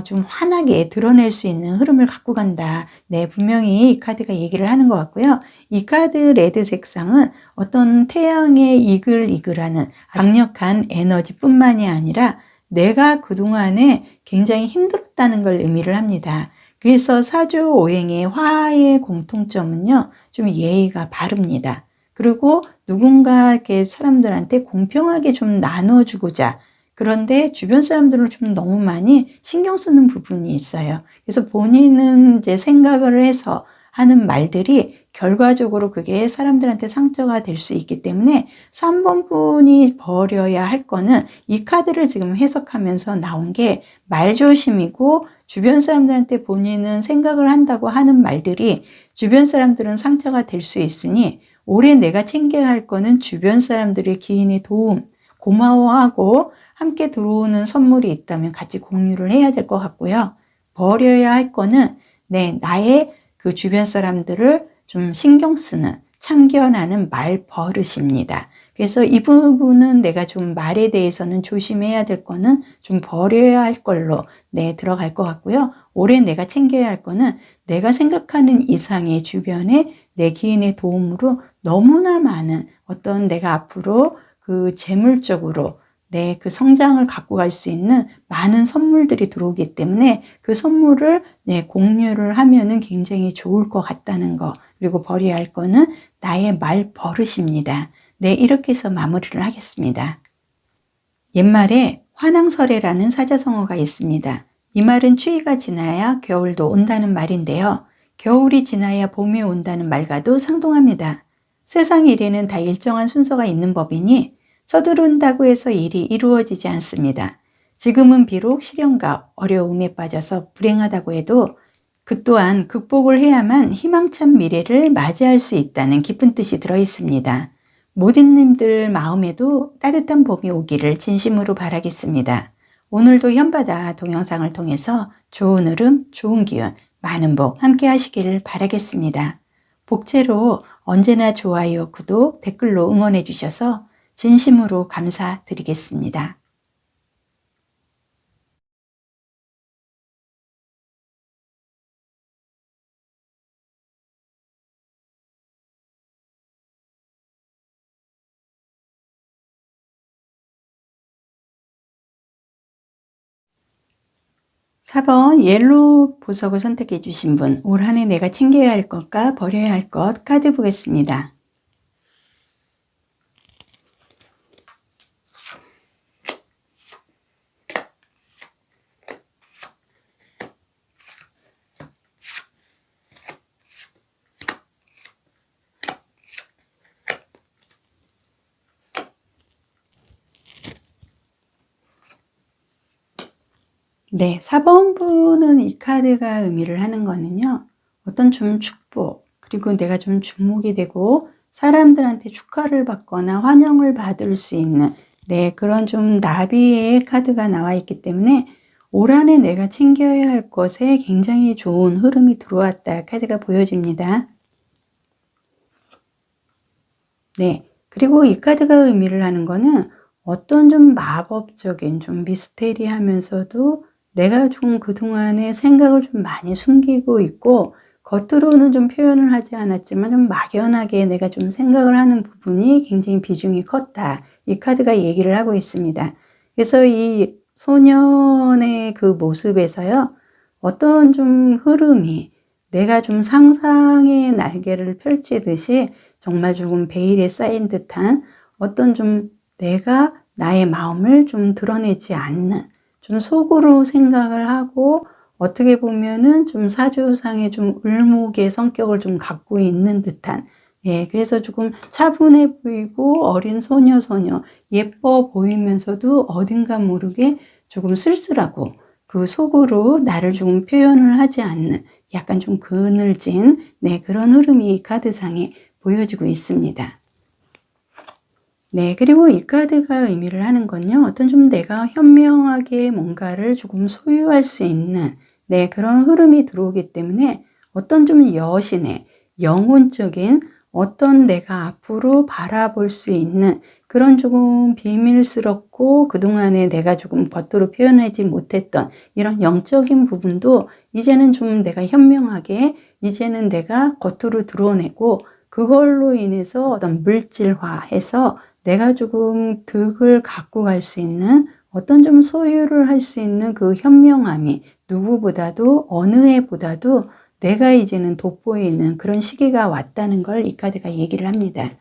좀 환하게 드러낼 수 있는 흐름을 갖고 간다. 네, 분명히 이 카드가 얘기를 하는 것 같고요. 이 카드 레드 색상은 어떤 태양의 이글이글하는 강력한 에너지뿐만이 아니라 내가 그동안에 굉장히 힘들었다는 걸 의미를 합니다. 그래서 사주 오행의 화의 공통점은요, 좀 예의가 바릅니다. 그리고 누군가에게 사람들한테 공평하게 좀 나눠주고자, 그런데 주변 사람들을 좀 너무 많이 신경 쓰는 부분이 있어요. 그래서 본인은 이제 생각을 해서 하는 말들이 결과적으로 그게 사람들한테 상처가 될 수 있기 때문에 3번 분이 버려야 할 거는 이 카드를 지금 해석하면서 나온 게 말조심이고 주변 사람들한테 본인은 생각을 한다고 하는 말들이 주변 사람들은 상처가 될 수 있으니 올해 내가 챙겨야 할 거는 주변 사람들의 기인의 도움, 고마워하고 함께 들어오는 선물이 있다면 같이 공유를 해야 될 것 같고요. 버려야 할 거는 나의 그 주변 사람들을 좀 신경 쓰는 참견하는 말 버릇입니다. 그래서 이 부분은 내가 좀 말에 대해서는 조심해야 될 거는 좀 버려야 할 걸로 들어갈 것 같고요. 올해 내가 챙겨야 할 거는 내가 생각하는 이상의 주변에 내 기인의 도움으로 너무나 많은 어떤 내가 앞으로 그 재물적으로 그 성장을 갖고 갈 수 있는 많은 선물들이 들어오기 때문에 그 선물을 공유를 하면은 굉장히 좋을 것 같다는 거. 그리고 버려야 할 거는 나의 말 버릇입니다. 이렇게 해서 마무리를 하겠습니다. 옛말에 화낭설해라는 사자성어가 있습니다. 이 말은 추위가 지나야 겨울도 온다는 말인데요. 겨울이 지나야 봄이 온다는 말과도 상동합니다. 세상 일에는 다 일정한 순서가 있는 법이니 서두른다고 해서 일이 이루어지지 않습니다. 지금은 비록 시련과 어려움에 빠져서 불행하다고 해도 그 또한 극복을 해야만 희망찬 미래를 맞이할 수 있다는 깊은 뜻이 들어 있습니다. 모든 님들 마음에도 따뜻한 봄이 오기를 진심으로 바라겠습니다. 오늘도 현바다 동영상을 통해서 좋은 흐름, 좋은 기운, 많은 복 함께 하시기를 바라겠습니다. 복채로 언제나 좋아요, 구독, 댓글로 응원해 주셔서 진심으로 감사드리겠습니다. 4번 옐로우 보석을 선택해 주신 분, 올 한 해 내가 챙겨야 할 것과 버려야 할 것 카드 보겠습니다. 네, 4번 분은 이 카드가 의미를 하는 거는요. 어떤 좀 축복, 그리고 내가 좀 주목이 되고 사람들한테 축하를 받거나 환영을 받을 수 있는 그런 좀 나비의 카드가 나와 있기 때문에 올 한 해 내가 챙겨야 할 것에 굉장히 좋은 흐름이 들어왔다 카드가 보여집니다. 그리고 이 카드가 의미를 하는 거는 어떤 좀 마법적인, 좀 미스테리하면서도 내가 좀 그동안에 생각을 좀 많이 숨기고 있고, 겉으로는 좀 표현을 하지 않았지만 좀 막연하게 내가 좀 생각을 하는 부분이 굉장히 비중이 컸다. 이 카드가 얘기를 하고 있습니다. 그래서 이 소년의 그 모습에서요, 어떤 좀 흐름이 내가 좀 상상의 날개를 펼치듯이 정말 조금 베일에 쌓인 듯한 어떤 좀 내가 나의 마음을 좀 드러내지 않는, 좀 속으로 생각을 하고 어떻게 보면은 좀 사주상의 좀 을목의 성격을 좀 갖고 있는 듯한, 그래서 조금 차분해 보이고 어린 소녀 예뻐 보이면서도 어딘가 모르게 조금 쓸쓸하고 그 속으로 나를 조금 표현을 하지 않는 약간 좀 그늘진 그런 흐름이 이 카드상에 보여지고 있습니다. 그리고 이 카드가 의미를 하는 건요, 어떤 좀 내가 현명하게 뭔가를 조금 소유할 수 있는 그런 흐름이 들어오기 때문에 어떤 좀 여신의 영혼적인 어떤 내가 앞으로 바라볼 수 있는 그런 조금 비밀스럽고 그동안에 내가 조금 겉으로 표현하지 못했던 이런 영적인 부분도 이제는 좀 내가 현명하게 이제는 내가 겉으로 드러내고 그걸로 인해서 어떤 물질화해서 내가 조금 득을 갖고 갈 수 있는 어떤 좀 소유를 할 수 있는 그 현명함이 누구보다도 어느 해보다도 내가 이제는 돋보이는 그런 시기가 왔다는 걸 이 카드가 얘기를 합니다.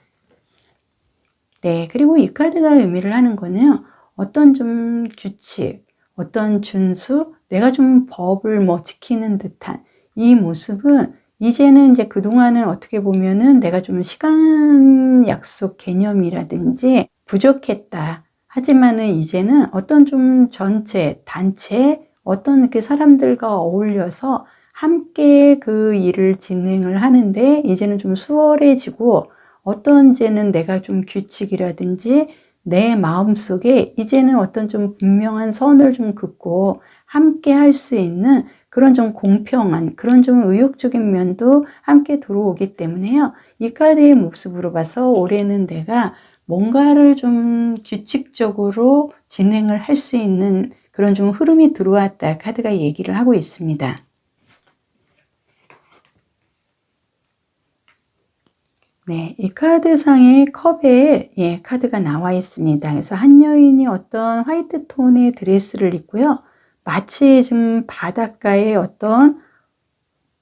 그리고 이 카드가 의미를 하는 거는 어떤 좀 규칙, 어떤 준수, 내가 좀 법을 지키는 듯한 이 모습은 이제는 이제 그동안은 어떻게 보면은 내가 좀 시간 약속 개념이라든지 부족했다. 하지만은 이제는 어떤 좀 전체, 단체, 어떤 이렇게 사람들과 어울려서 함께 그 일을 진행을 하는데 이제는 좀 수월해지고 어떤 이제는 내가 좀 규칙이라든지 내 마음속에 이제는 어떤 좀 분명한 선을 좀 긋고 함께 할 수 있는 그런 좀 공평한 그런 좀 의욕적인 면도 함께 들어오기 때문에요. 이 카드의 모습으로 봐서 올해는 내가 뭔가를 좀 규칙적으로 진행을 할 수 있는 그런 좀 흐름이 들어왔다. 카드가 얘기를 하고 있습니다. 이 카드상의 컵에 카드가 나와 있습니다. 그래서 한 여인이 어떤 화이트 톤의 드레스를 입고요. 마치 지금 바닷가에 어떤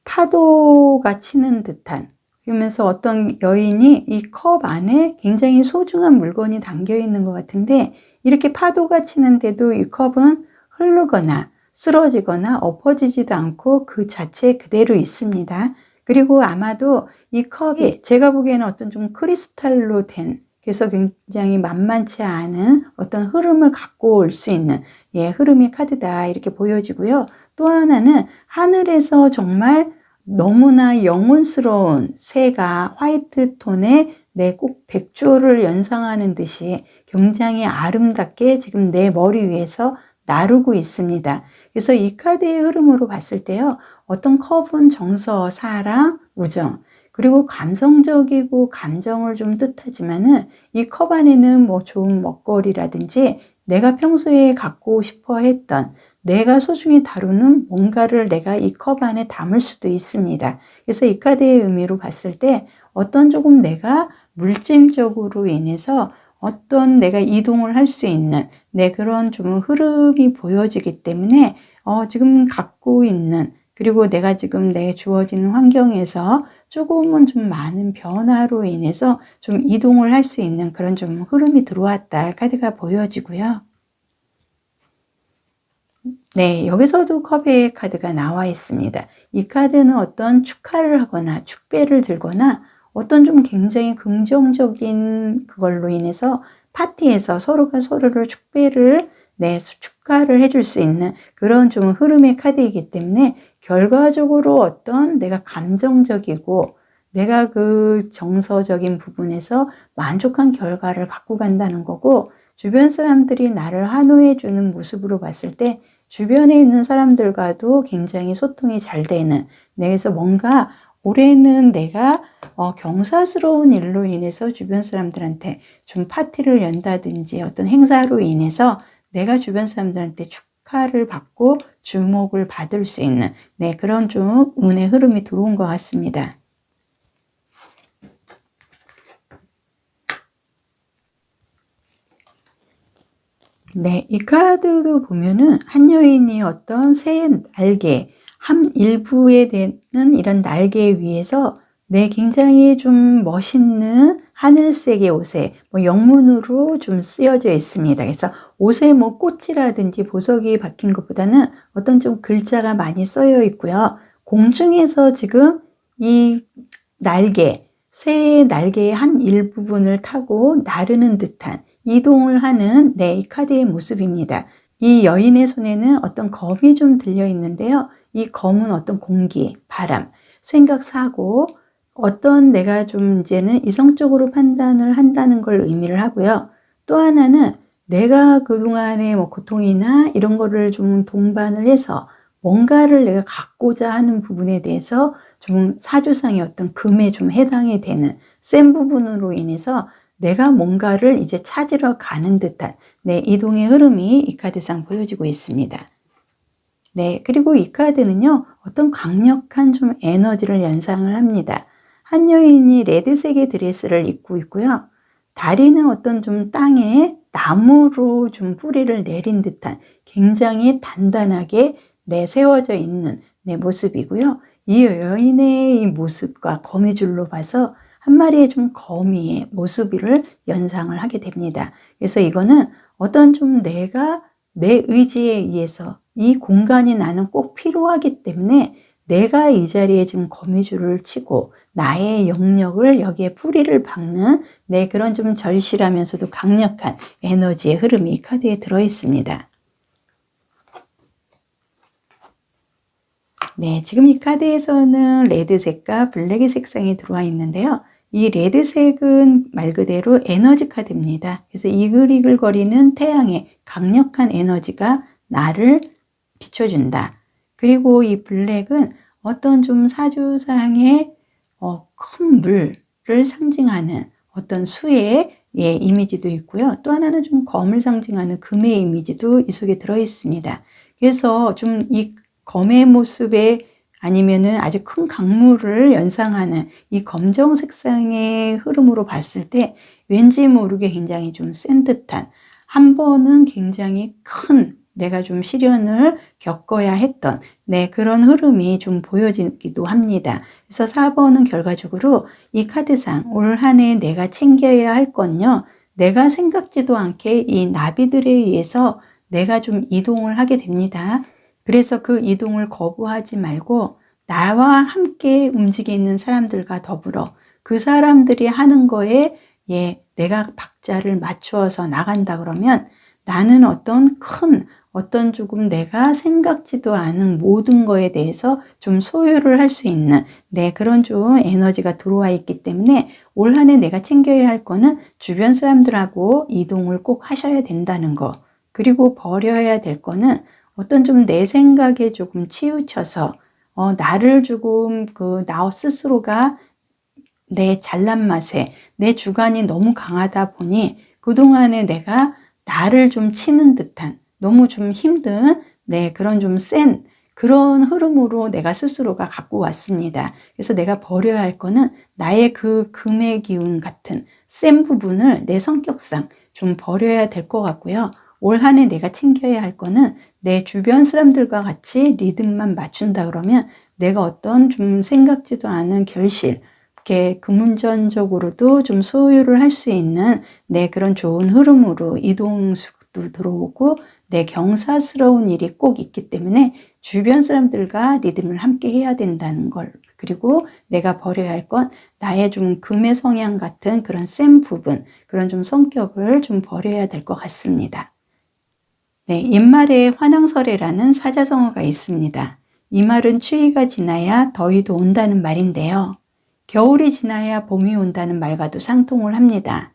파도가 치는 듯한 그러면서 어떤 여인이 이 컵 안에 굉장히 소중한 물건이 담겨 있는 것 같은데 이렇게 파도가 치는데도 이 컵은 흐르거나 쓰러지거나 엎어지지도 않고 그 자체 그대로 있습니다. 그리고 아마도 이 컵이 제가 보기에는 어떤 좀 크리스탈로 된 그래서 굉장히 만만치 않은 어떤 흐름을 갖고 올 수 있는 흐름의 카드다 이렇게 보여지고요. 또 하나는 하늘에서 정말 너무나 영혼스러운 새가 화이트 톤에 꼭 백조를 연상하는 듯이 굉장히 아름답게 지금 내 머리 위에서 나르고 있습니다. 그래서 이 카드의 흐름으로 봤을 때요. 어떤 컵은 정서, 사랑, 우정 그리고 감성적이고 감정을 좀 뜻하지만은 이 컵 안에는 좋은 먹거리라든지 내가 평소에 갖고 싶어 했던 내가 소중히 다루는 뭔가를 내가 이 컵 안에 담을 수도 있습니다. 그래서 이 카드의 의미로 봤을 때 어떤 조금 내가 물질적으로 인해서 어떤 내가 이동을 할 수 있는 그런 좀 흐름이 보여지기 때문에 지금 갖고 있는 그리고 내가 지금 내 주어지는 환경에서 조금은 좀 많은 변화로 인해서 좀 이동을 할 수 있는 그런 좀 흐름이 들어왔다 카드가 보여지고요. 여기서도 컵의 카드가 나와 있습니다. 이 카드는 어떤 축하를 하거나 축배를 들거나 어떤 좀 굉장히 긍정적인 그걸로 인해서 파티에서 서로가 서로를 축배를 축하를 해줄 수 있는 그런 좀 흐름의 카드이기 때문에 결과적으로 어떤 내가 감정적이고 내가 그 정서적인 부분에서 만족한 결과를 갖고 간다는 거고 주변 사람들이 나를 환호해 주는 모습으로 봤을 때 주변에 있는 사람들과도 굉장히 소통이 잘 되는 그래서 뭔가 올해는 내가 경사스러운 일로 인해서 주변 사람들한테 좀 파티를 연다든지 어떤 행사로 인해서 내가 주변 사람들한테 축하를 받고 주목을 받을 수 있는 그런 좀 운의 흐름이 들어온 것 같습니다. 이 카드도 보면은 한 여인이 어떤 새 날개, 한 일부에 되는 이런 날개 위에서 굉장히 좀 멋있는 하늘색의 옷에 영문으로 좀 쓰여져 있습니다. 그래서 옷에 꽃이라든지 보석이 박힌 것보다는 어떤 좀 글자가 많이 쓰여 있고요. 공중에서 지금 이 날개, 새의 날개의 한 일부분을 타고 나르는 듯한 이동을 하는 이 카드의 모습입니다. 이 여인의 손에는 어떤 검이 좀 들려 있는데요. 이 검은 어떤 공기, 바람, 생각, 사고, 어떤 내가 좀 이제는 이성적으로 판단을 한다는 걸 의미를 하고요. 또 하나는 내가 그동안의 고통이나 이런 거를 좀 동반을 해서 뭔가를 내가 갖고자 하는 부분에 대해서 좀 사주상의 어떤 금에 좀 해당이 되는 센 부분으로 인해서 내가 뭔가를 이제 찾으러 가는 듯한 이동의 흐름이 이 카드상 보여지고 있습니다. 그리고 이 카드는요, 어떤 강력한 좀 에너지를 연상을 합니다. 한 여인이 레드색의 드레스를 입고 있고요. 다리는 어떤 좀 땅에 나무로 좀 뿌리를 내린 듯한 굉장히 단단하게 세워져 있는 모습이고요. 이 여인의 이 모습과 거미줄로 봐서 한 마리의 좀 거미의 모습을 연상을 하게 됩니다. 그래서 이거는 어떤 좀 내가 내 의지에 의해서 이 공간이 나는 꼭 필요하기 때문에 내가 이 자리에 지금 거미줄을 치고 나의 영역을 여기에 뿌리를 박는 그런 좀 절실하면서도 강력한 에너지의 흐름이 이 카드에 들어 있습니다. 지금 이 카드에서는 레드색과 블랙의 색상이 들어와 있는데요. 이 레드색은 말 그대로 에너지 카드입니다. 그래서 이글이글거리는 태양의 강력한 에너지가 나를 비춰준다. 그리고 이 블랙은 어떤 좀 사주상의 큰 물을 상징하는 어떤 수의 이미지도 있고요. 또 하나는 좀 검을 상징하는 금의 이미지도 이 속에 들어 있습니다. 그래서 좀 이 검의 모습에 아니면은 아주 큰 강물을 연상하는 이 검정 색상의 흐름으로 봤을 때 왠지 모르게 굉장히 좀 센 듯한, 한 번은 굉장히 큰 내가 좀 시련을 겪어야 했던 그런 흐름이 좀 보여지기도 합니다. 그래서 4번은 결과적으로 이 카드상 올 한 해 내가 챙겨야 할 건요, 내가 생각지도 않게 이 나비들에 의해서 내가 좀 이동을 하게 됩니다. 그래서 그 이동을 거부하지 말고 나와 함께 움직이는 사람들과 더불어 그 사람들이 하는 거에 내가 박자를 맞추어서 나간다 그러면 나는 어떤 조금 내가 생각지도 않은 모든 거에 대해서 좀 소유를 할 수 있는 그런 좀 에너지가 들어와 있기 때문에 올 한 해 내가 챙겨야 할 거는 주변 사람들하고 이동을 꼭 하셔야 된다는 거, 그리고 버려야 될 거는 어떤 좀 내 생각에 조금 치우쳐서 나를 조금 나 스스로가 내 잘난 맛에 내 주관이 너무 강하다 보니 그동안에 내가 나를 좀 치는 듯한 너무 좀 힘든 그런 좀 센 그런 흐름으로 내가 스스로가 갖고 왔습니다. 그래서 내가 버려야 할 거는 나의 그 금의 기운 같은 센 부분을 내 성격상 좀 버려야 될 것 같고요. 올 한 해 내가 챙겨야 할 거는 내 주변 사람들과 같이 리듬만 맞춘다 그러면 내가 어떤 좀 생각지도 않은 결실, 이렇게 금운전적으로도 좀 소유를 할 수 있는 그런 좋은 흐름으로 이동수도 들어오고 경사스러운 일이 꼭 있기 때문에 주변 사람들과 리듬을 함께 해야 된다는 걸, 그리고 내가 버려야 할 건 나의 좀 금의 성향 같은 그런 센 부분, 그런 좀 성격을 좀 버려야 될 것 같습니다. 입말에 환왕설해라는 사자성어가 있습니다. 이 말은 추위가 지나야 더위도 온다는 말인데요. 겨울이 지나야 봄이 온다는 말과도 상통을 합니다.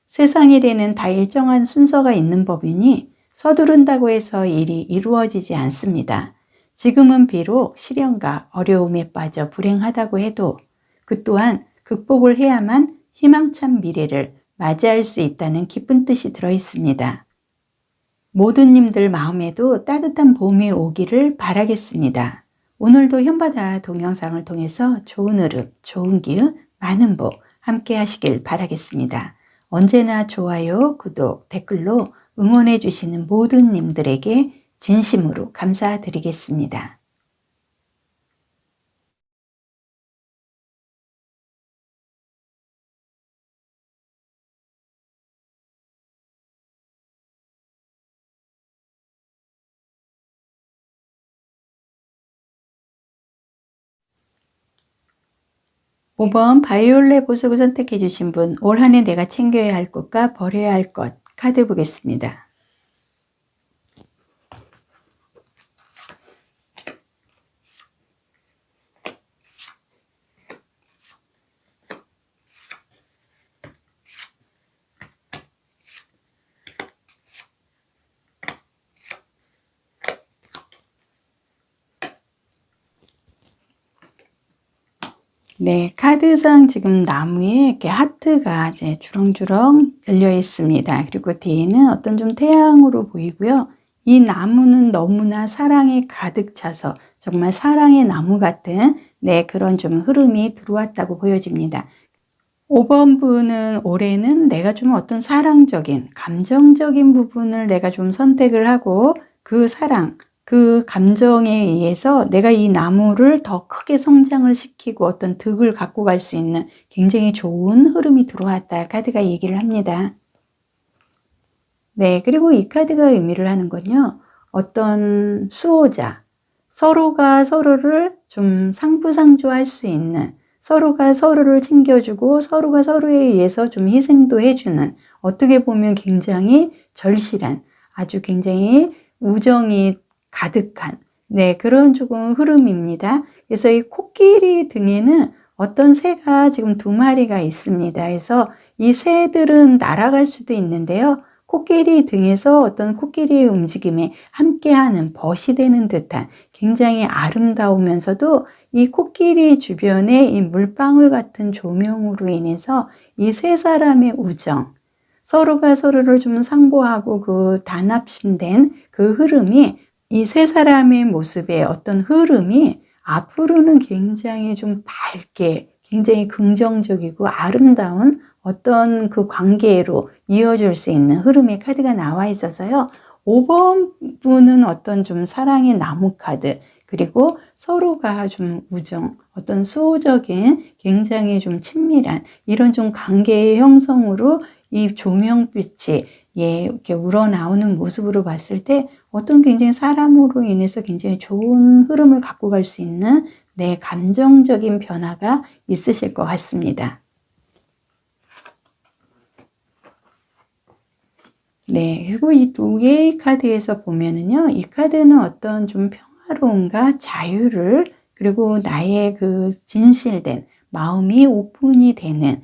세상 일에는 다 일정한 순서가 있는 법이니 서두른다고 해서 일이 이루어지지 않습니다. 지금은 비록 시련과 어려움에 빠져 불행하다고 해도 그 또한 극복을 해야만 희망찬 미래를 맞이할 수 있다는 기쁜 뜻이 들어 있습니다. 모든 님들 마음에도 따뜻한 봄이 오기를 바라겠습니다. 오늘도 현바다 동영상을 통해서 좋은 흐름, 좋은 기운, 많은 복 함께 하시길 바라겠습니다. 언제나 좋아요, 구독, 댓글로 응원해 주시는 모든 님들에게 진심으로 감사드리겠습니다. 오 번 바이올렛 보석을 선택해 주신 분, 올 한 해 내가 챙겨야 할 것과 버려야 할 것 카드 보겠습니다. 네, 카드상 지금 나무에 이렇게 하트가 이제 주렁주렁 열려 있습니다. 그리고 뒤에는 어떤 좀 태양으로 보이고요. 이 나무는 너무나 사랑에 가득 차서 정말 사랑의 나무 같은 그런 좀 흐름이 들어왔다고 보여집니다. 5번 분은 올해는 내가 좀 어떤 사랑적인, 감정적인 부분을 내가 좀 선택을 하고 그 사랑, 그 감정에 의해서 내가 이 나무를 더 크게 성장을 시키고 어떤 득을 갖고 갈 수 있는 굉장히 좋은 흐름이 들어왔다. 카드가 얘기를 합니다. 네, 그리고 이 카드가 의미를 하는 건요. 어떤 수호자, 서로가 서로를 좀 상부상조할 수 있는, 서로가 서로를 챙겨주고 서로가 서로에 의해서 좀 희생도 해주는, 어떻게 보면 굉장히 절실한, 아주 굉장히 우정이 가득한 그런 조금 흐름입니다. 그래서 이 코끼리 등에는 어떤 새가 지금 2마리가 있습니다. 그래서 이 새들은 날아갈 수도 있는데요. 코끼리 등에서 어떤 코끼리의 움직임에 함께하는 벗이 되는 듯한 굉장히 아름다우면서도 이 코끼리 주변에 이 물방울 같은 조명으로 인해서 이 세 사람의 우정, 서로가 서로를 좀 상보하고 그 단합심된 그 흐름이 이 세 사람의 모습의 어떤 흐름이 앞으로는 굉장히 좀 밝게, 굉장히 긍정적이고 아름다운 어떤 그 관계로 이어질 수 있는 흐름의 카드가 나와 있어서요. 5번 분은 어떤 좀 사랑의 나무 카드, 그리고 서로가 좀 우정, 어떤 수호적인 굉장히 좀 친밀한 이런 좀 관계의 형성으로 이 조명빛이 이렇게 우러나오는 모습으로 봤을 때 어떤 굉장히 사람으로 인해서 굉장히 좋은 흐름을 갖고 갈 수 있는 감정적인 변화가 있으실 것 같습니다. 네, 그리고 이 2개의 카드에서 보면은요, 이 카드는 어떤 좀 평화로움과 자유를, 그리고 나의 그 진실된 마음이 오픈이 되는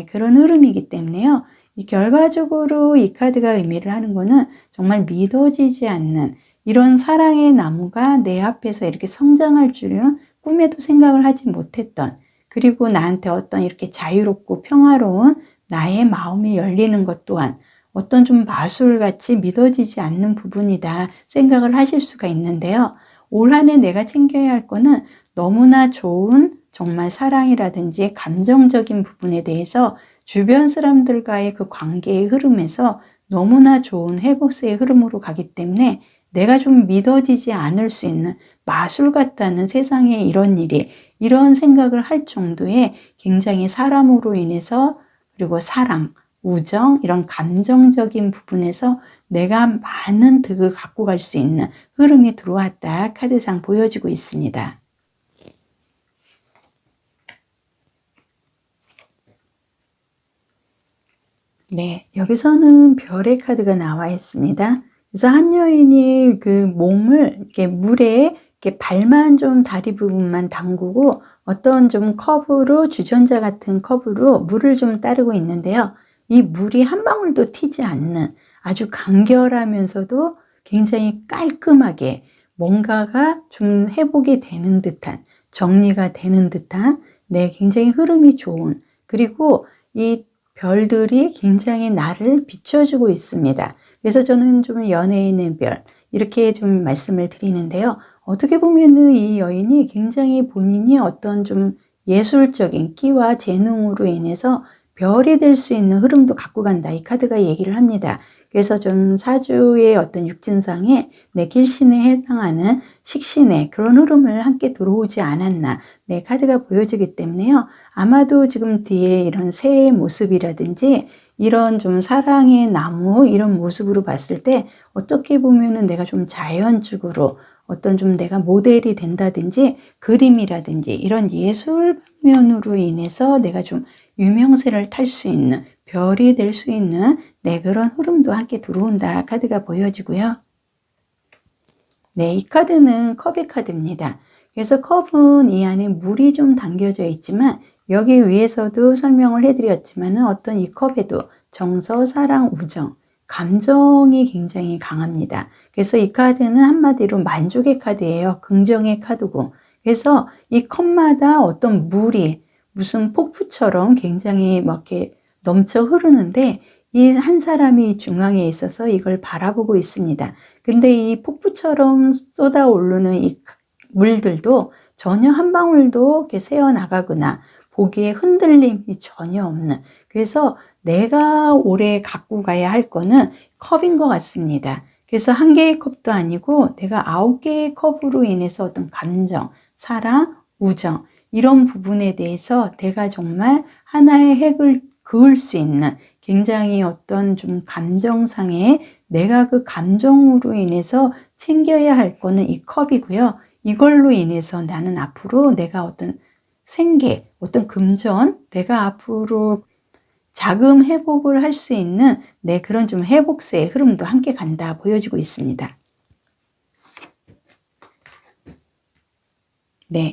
그런 흐름이기 때문에요. 이 결과적으로 이 카드가 의미를 하는 거는 정말 믿어지지 않는 이런 사랑의 나무가 내 앞에서 이렇게 성장할 줄은 꿈에도 생각을 하지 못했던, 그리고 나한테 어떤 이렇게 자유롭고 평화로운 나의 마음이 열리는 것 또한 어떤 좀 마술같이 믿어지지 않는 부분이다 생각을 하실 수가 있는데요. 올 한 해 내가 챙겨야 할 거는 너무나 좋은 정말 사랑이라든지 감정적인 부분에 대해서 주변 사람들과의 그 관계의 흐름에서 너무나 좋은 회복세의 흐름으로 가기 때문에 내가 좀 믿어지지 않을 수 있는 마술 같다는 세상에 이런 일이, 이런 생각을 할 정도의 굉장히 사람으로 인해서, 그리고 사랑, 우정, 이런 감정적인 부분에서 내가 많은 득을 갖고 갈 수 있는 흐름이 들어왔다 카드상 보여지고 있습니다. 네, 여기서는 별의 카드가 나와 있습니다. 그래서 한 여인이 그 몸을 이렇게 물에 이렇게 발만 좀 다리 부분만 담그고 어떤 좀 컵으로, 주전자 같은 컵으로 물을 좀 따르고 있는데요. 이 물이 한 방울도 튀지 않는 아주 간결하면서도 굉장히 깔끔하게 뭔가가 좀 회복이 되는 듯한, 정리가 되는 듯한, 굉장히 흐름이 좋은, 그리고 이 별들이 굉장히 나를 비춰주고 있습니다. 그래서 저는 좀 연예인의 별, 이렇게 좀 말씀을 드리는데요. 어떻게 보면은 이 여인이 굉장히 본인이 어떤 좀 예술적인 끼와 재능으로 인해서 별이 될 수 있는 흐름도 갖고 간다. 이 카드가 얘기를 합니다. 그래서 좀 사주의 어떤 육진상에 길신에 해당하는 식신의 그런 흐름을 함께 들어오지 않았나. 카드가 보여지기 때문에요. 아마도 지금 뒤에 이런 새의 모습이라든지 이런 좀 사랑의 나무 이런 모습으로 봤을 때 어떻게 보면은 내가 좀 자연적으로 어떤 좀 내가 모델이 된다든지 그림이라든지 이런 예술 면으로 인해서 내가 좀 유명세를 탈 수 있는 별이 될 수 있는 그런 흐름도 함께 들어온다 카드가 보여지고요. 이 카드는 컵의 카드입니다. 그래서 컵은 이 안에 물이 좀 담겨져 있지만 여기 위에서도 설명을 해드렸지만 어떤 이 컵에도 정서, 사랑, 우정, 감정이 굉장히 강합니다. 그래서 이 카드는 한마디로 만족의 카드예요. 긍정의 카드고. 그래서 이 컵마다 어떤 물이 무슨 폭포처럼 굉장히 막 이렇게 넘쳐 흐르는데 이 한 사람이 중앙에 있어서 이걸 바라보고 있습니다. 근데 이 폭포처럼 쏟아오르는 이 물들도 전혀 한 방울도 이렇게 새어나가거나 보기에 흔들림이 전혀 없는, 그래서 내가 올해 갖고 가야 할 거는 컵인 것 같습니다. 그래서 한 개의 컵도 아니고 내가 9개의 컵으로 인해서 어떤 감정, 사랑, 우정 이런 부분에 대해서 내가 정말 하나의 획을 그을 수 있는 굉장히 어떤 좀 감정상에 내가 그 감정으로 인해서 챙겨야 할 거는 이 컵이고요. 이걸로 인해서 나는 앞으로 내가 어떤 생계, 어떤 금전, 내가 앞으로 자금 회복을 할 수 있는 그런 좀 회복세의 흐름도 함께 간다 보여지고 있습니다.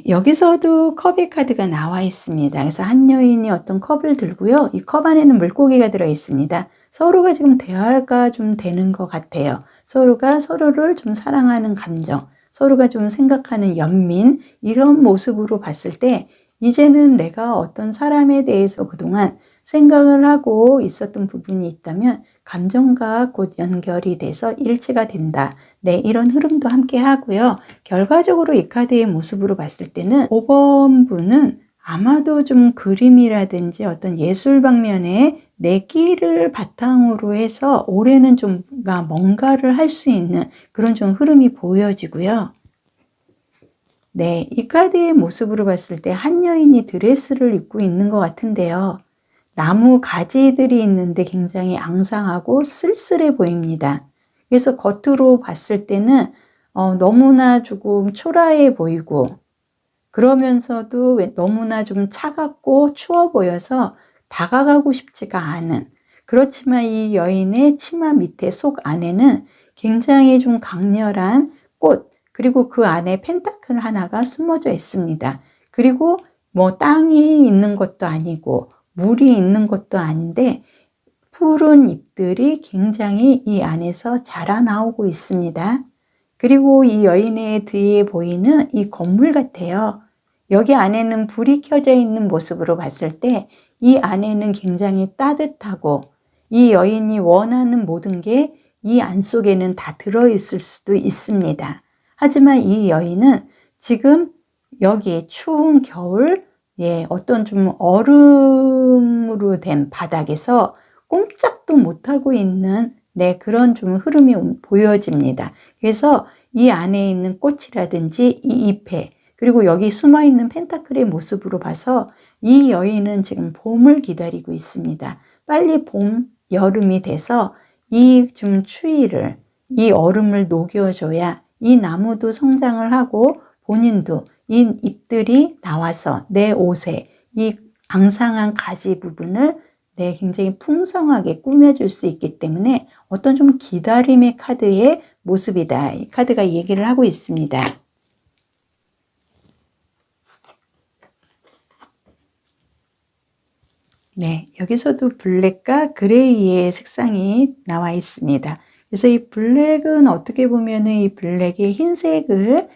여기서도 컵의 카드가 나와 있습니다. 그래서 한 여인이 어떤 컵을 들고요. 이 컵 안에는 물고기가 들어 있습니다. 서로가 지금 대화가 좀 되는 것 같아요. 서로가 서로를 좀 사랑하는 감정, 서로가 좀 생각하는 연민, 이런 모습으로 봤을 때 이제는 내가 어떤 사람에 대해서 그동안 생각을 하고 있었던 부분이 있다면 감정과 곧 연결이 돼서 일치가 된다. 이런 흐름도 함께 하고요. 결과적으로 이 카드의 모습으로 봤을 때는 5번 분은 아마도 좀 그림이라든지 어떤 예술 방면에 내 끼를 바탕으로 해서 올해는 좀 뭔가를 할 수 있는 그런 좀 흐름이 보여지고요. 이 카드의 모습으로 봤을 때 한 여인이 드레스를 입고 있는 것 같은데요. 나무 가지들이 있는데 굉장히 앙상하고 쓸쓸해 보입니다. 그래서 겉으로 봤을 때는 너무나 조금 초라해 보이고 그러면서도 너무나 좀 차갑고 추워 보여서 다가가고 싶지가 않은, 그렇지만 이 여인의 치마 밑에 속 안에는 굉장히 좀 강렬한 꽃, 그리고 그 안에 펜타클 하나가 숨어져 있습니다. 그리고 뭐 땅이 있는 것도 아니고 물이 있는 것도 아닌데 푸른 잎들이 굉장히 이 안에서 자라나오고 있습니다. 그리고 이 여인의 뒤에 보이는 이 건물 같아요. 여기 안에는 불이 켜져 있는 모습으로 봤을 때 이 안에는 굉장히 따뜻하고 이 여인이 원하는 모든 게 이 안 속에는 다 들어있을 수도 있습니다. 하지만 이 여인은 지금 여기 추운 겨울, 어떤 좀 얼음으로 된 바닥에서 꼼짝도 못하고 있는 그런 좀 흐름이 보여집니다. 그래서 이 안에 있는 꽃이라든지 이 잎에, 그리고 여기 숨어 있는 펜타클의 모습으로 봐서 이 여인은 지금 봄을 기다리고 있습니다. 빨리 봄, 여름이 돼서 이 좀 추위를, 이 얼음을 녹여줘야 이 나무도 성장을 하고 본인도 이 잎들이 나와서 내 옷에 이 앙상한 가지 부분을 굉장히 풍성하게 꾸며줄 수 있기 때문에 어떤 좀 기다림의 카드의 모습이다. 이 카드가 얘기를 하고 있습니다. 여기서도 블랙과 그레이의 색상이 나와 있습니다. 그래서 이 블랙은 어떻게 보면은 이 블랙의 흰색을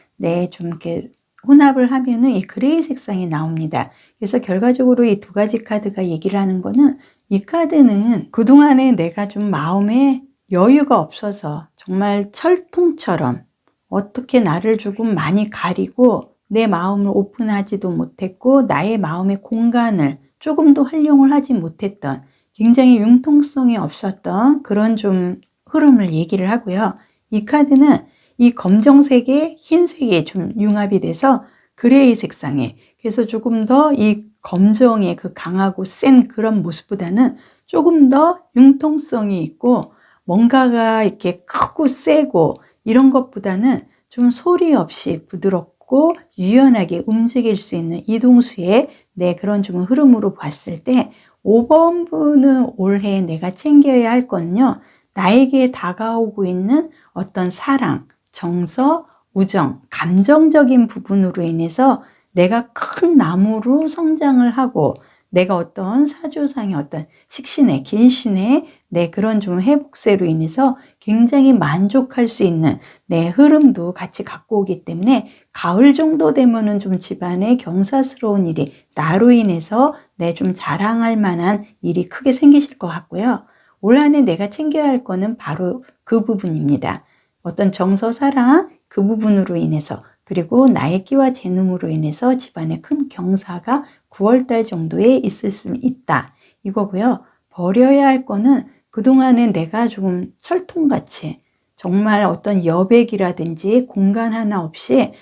좀 이렇게 혼합을 하면은 이 그레이 색상이 나옵니다. 그래서 결과적으로 이 두 가지 카드가 얘기를 하는 거는, 이 카드는 그동안에 내가 좀 마음에 여유가 없어서 정말 철통처럼 어떻게 나를 조금 많이 가리고 내 마음을 오픈하지도 못했고 나의 마음의 공간을 조금도 활용을 하지 못했던, 굉장히 융통성이 없었던 그런 좀 흐름을 얘기를 하고요. 이 카드는 이 검정색에 흰색이 좀 융합이 돼서 그레이 색상에, 그래서 조금 더 이 검정의 그 강하고 센 그런 모습보다는 조금 더 융통성이 있고 뭔가가 이렇게 크고 세고 이런 것보다는 좀 소리 없이 부드럽고 유연하게 움직일 수 있는 이동수의 그런 좀 흐름으로 봤을 때, 5번분은 올해 내가 챙겨야 할 거는요, 나에게 다가오고 있는 어떤 사랑, 정서, 우정, 감정적인 부분으로 인해서 내가 큰 나무로 성장을 하고 내가 어떤 사주상의 어떤 식신의, 길신의 그런 좀 회복세로 인해서 굉장히 만족할 수 있는 흐름도 같이 갖고 오기 때문에, 가을 정도 되면은 좀 집안에 경사스러운 일이 나로 인해서 좀 자랑할 만한 일이 크게 생기실 것 같고요. 올 한 해 내가 챙겨야 할 거는 바로 그 부분입니다. 어떤 정서, 사랑 그 부분으로 인해서, 그리고 나의 끼와 재능으로 인해서 집안에 큰 경사가 9월달 정도에 있을 수 있다, 이거고요. 버려야 할 거는 그동안에 내가 조금 철통같이 정말 어떤 여백이라든지 공간 하나 없이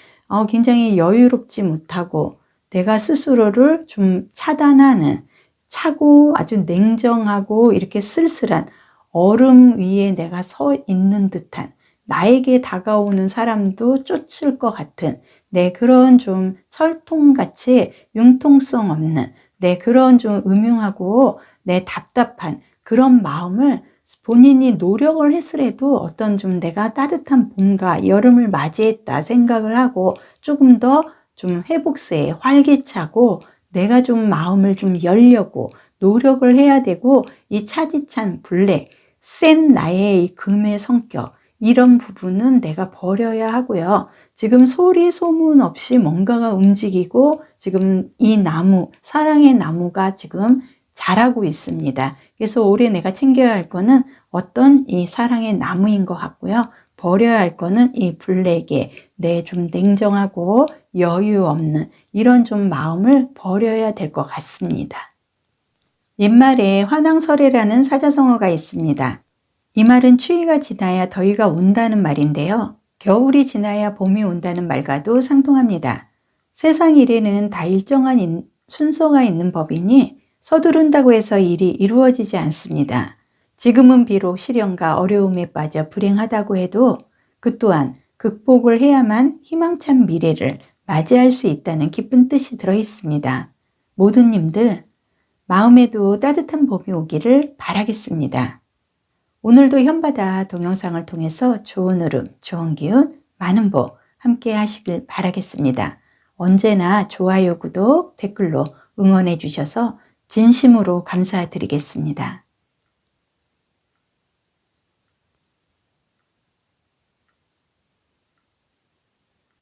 굉장히 여유롭지 못하고 내가 스스로를 좀 차단하는, 차고 아주 냉정하고 이렇게 쓸쓸한 얼음 위에 내가 서 있는 듯한, 나에게 다가오는 사람도 쫓을 것 같은 그런 좀 철통같이 융통성 없는 그런 좀 음흉하고 답답한 그런 마음을 본인이 노력을 했으래도 어떤 좀 내가 따뜻한 봄과 여름을 맞이했다 생각을 하고 조금 더 좀 회복세에 활기차고 내가 좀 마음을 좀 열려고 노력을 해야 되고, 이 차디찬 블랙, 센 나의 이 금의 성격, 이런 부분은 내가 버려야 하고요. 지금 소리 소문 없이 뭔가가 움직이고 지금 이 나무, 사랑의 나무가 지금 자라고 있습니다. 그래서 올해 내가 챙겨야 할 거는 어떤 이 사랑의 나무인 것 같고요. 버려야 할 거는 이 블랙의 좀 냉정하고 여유 없는 이런 좀 마음을 버려야 될 것 같습니다. 옛말에 화낭설해라는 사자성어가 있습니다. 이 말은 추위가 지나야 더위가 온다는 말인데요. 겨울이 지나야 봄이 온다는 말과도 상통합니다. 세상 일에는 다 일정한 순서가 있는 법이니 서두른다고 해서 일이 이루어지지 않습니다. 지금은 비록 시련과 어려움에 빠져 불행하다고 해도 그 또한 극복을 해야만 희망찬 미래를 맞이할 수 있다는 기쁜 뜻이 들어 있습니다. 모두님들, 마음에도 따뜻한 봄이 오기를 바라겠습니다. 오늘도 현바다 동영상을 통해서 좋은 흐름, 좋은 기운, 많은 복 함께 하시길 바라겠습니다. 언제나 좋아요, 구독, 댓글로 응원해 주셔서 진심으로 감사드리겠습니다.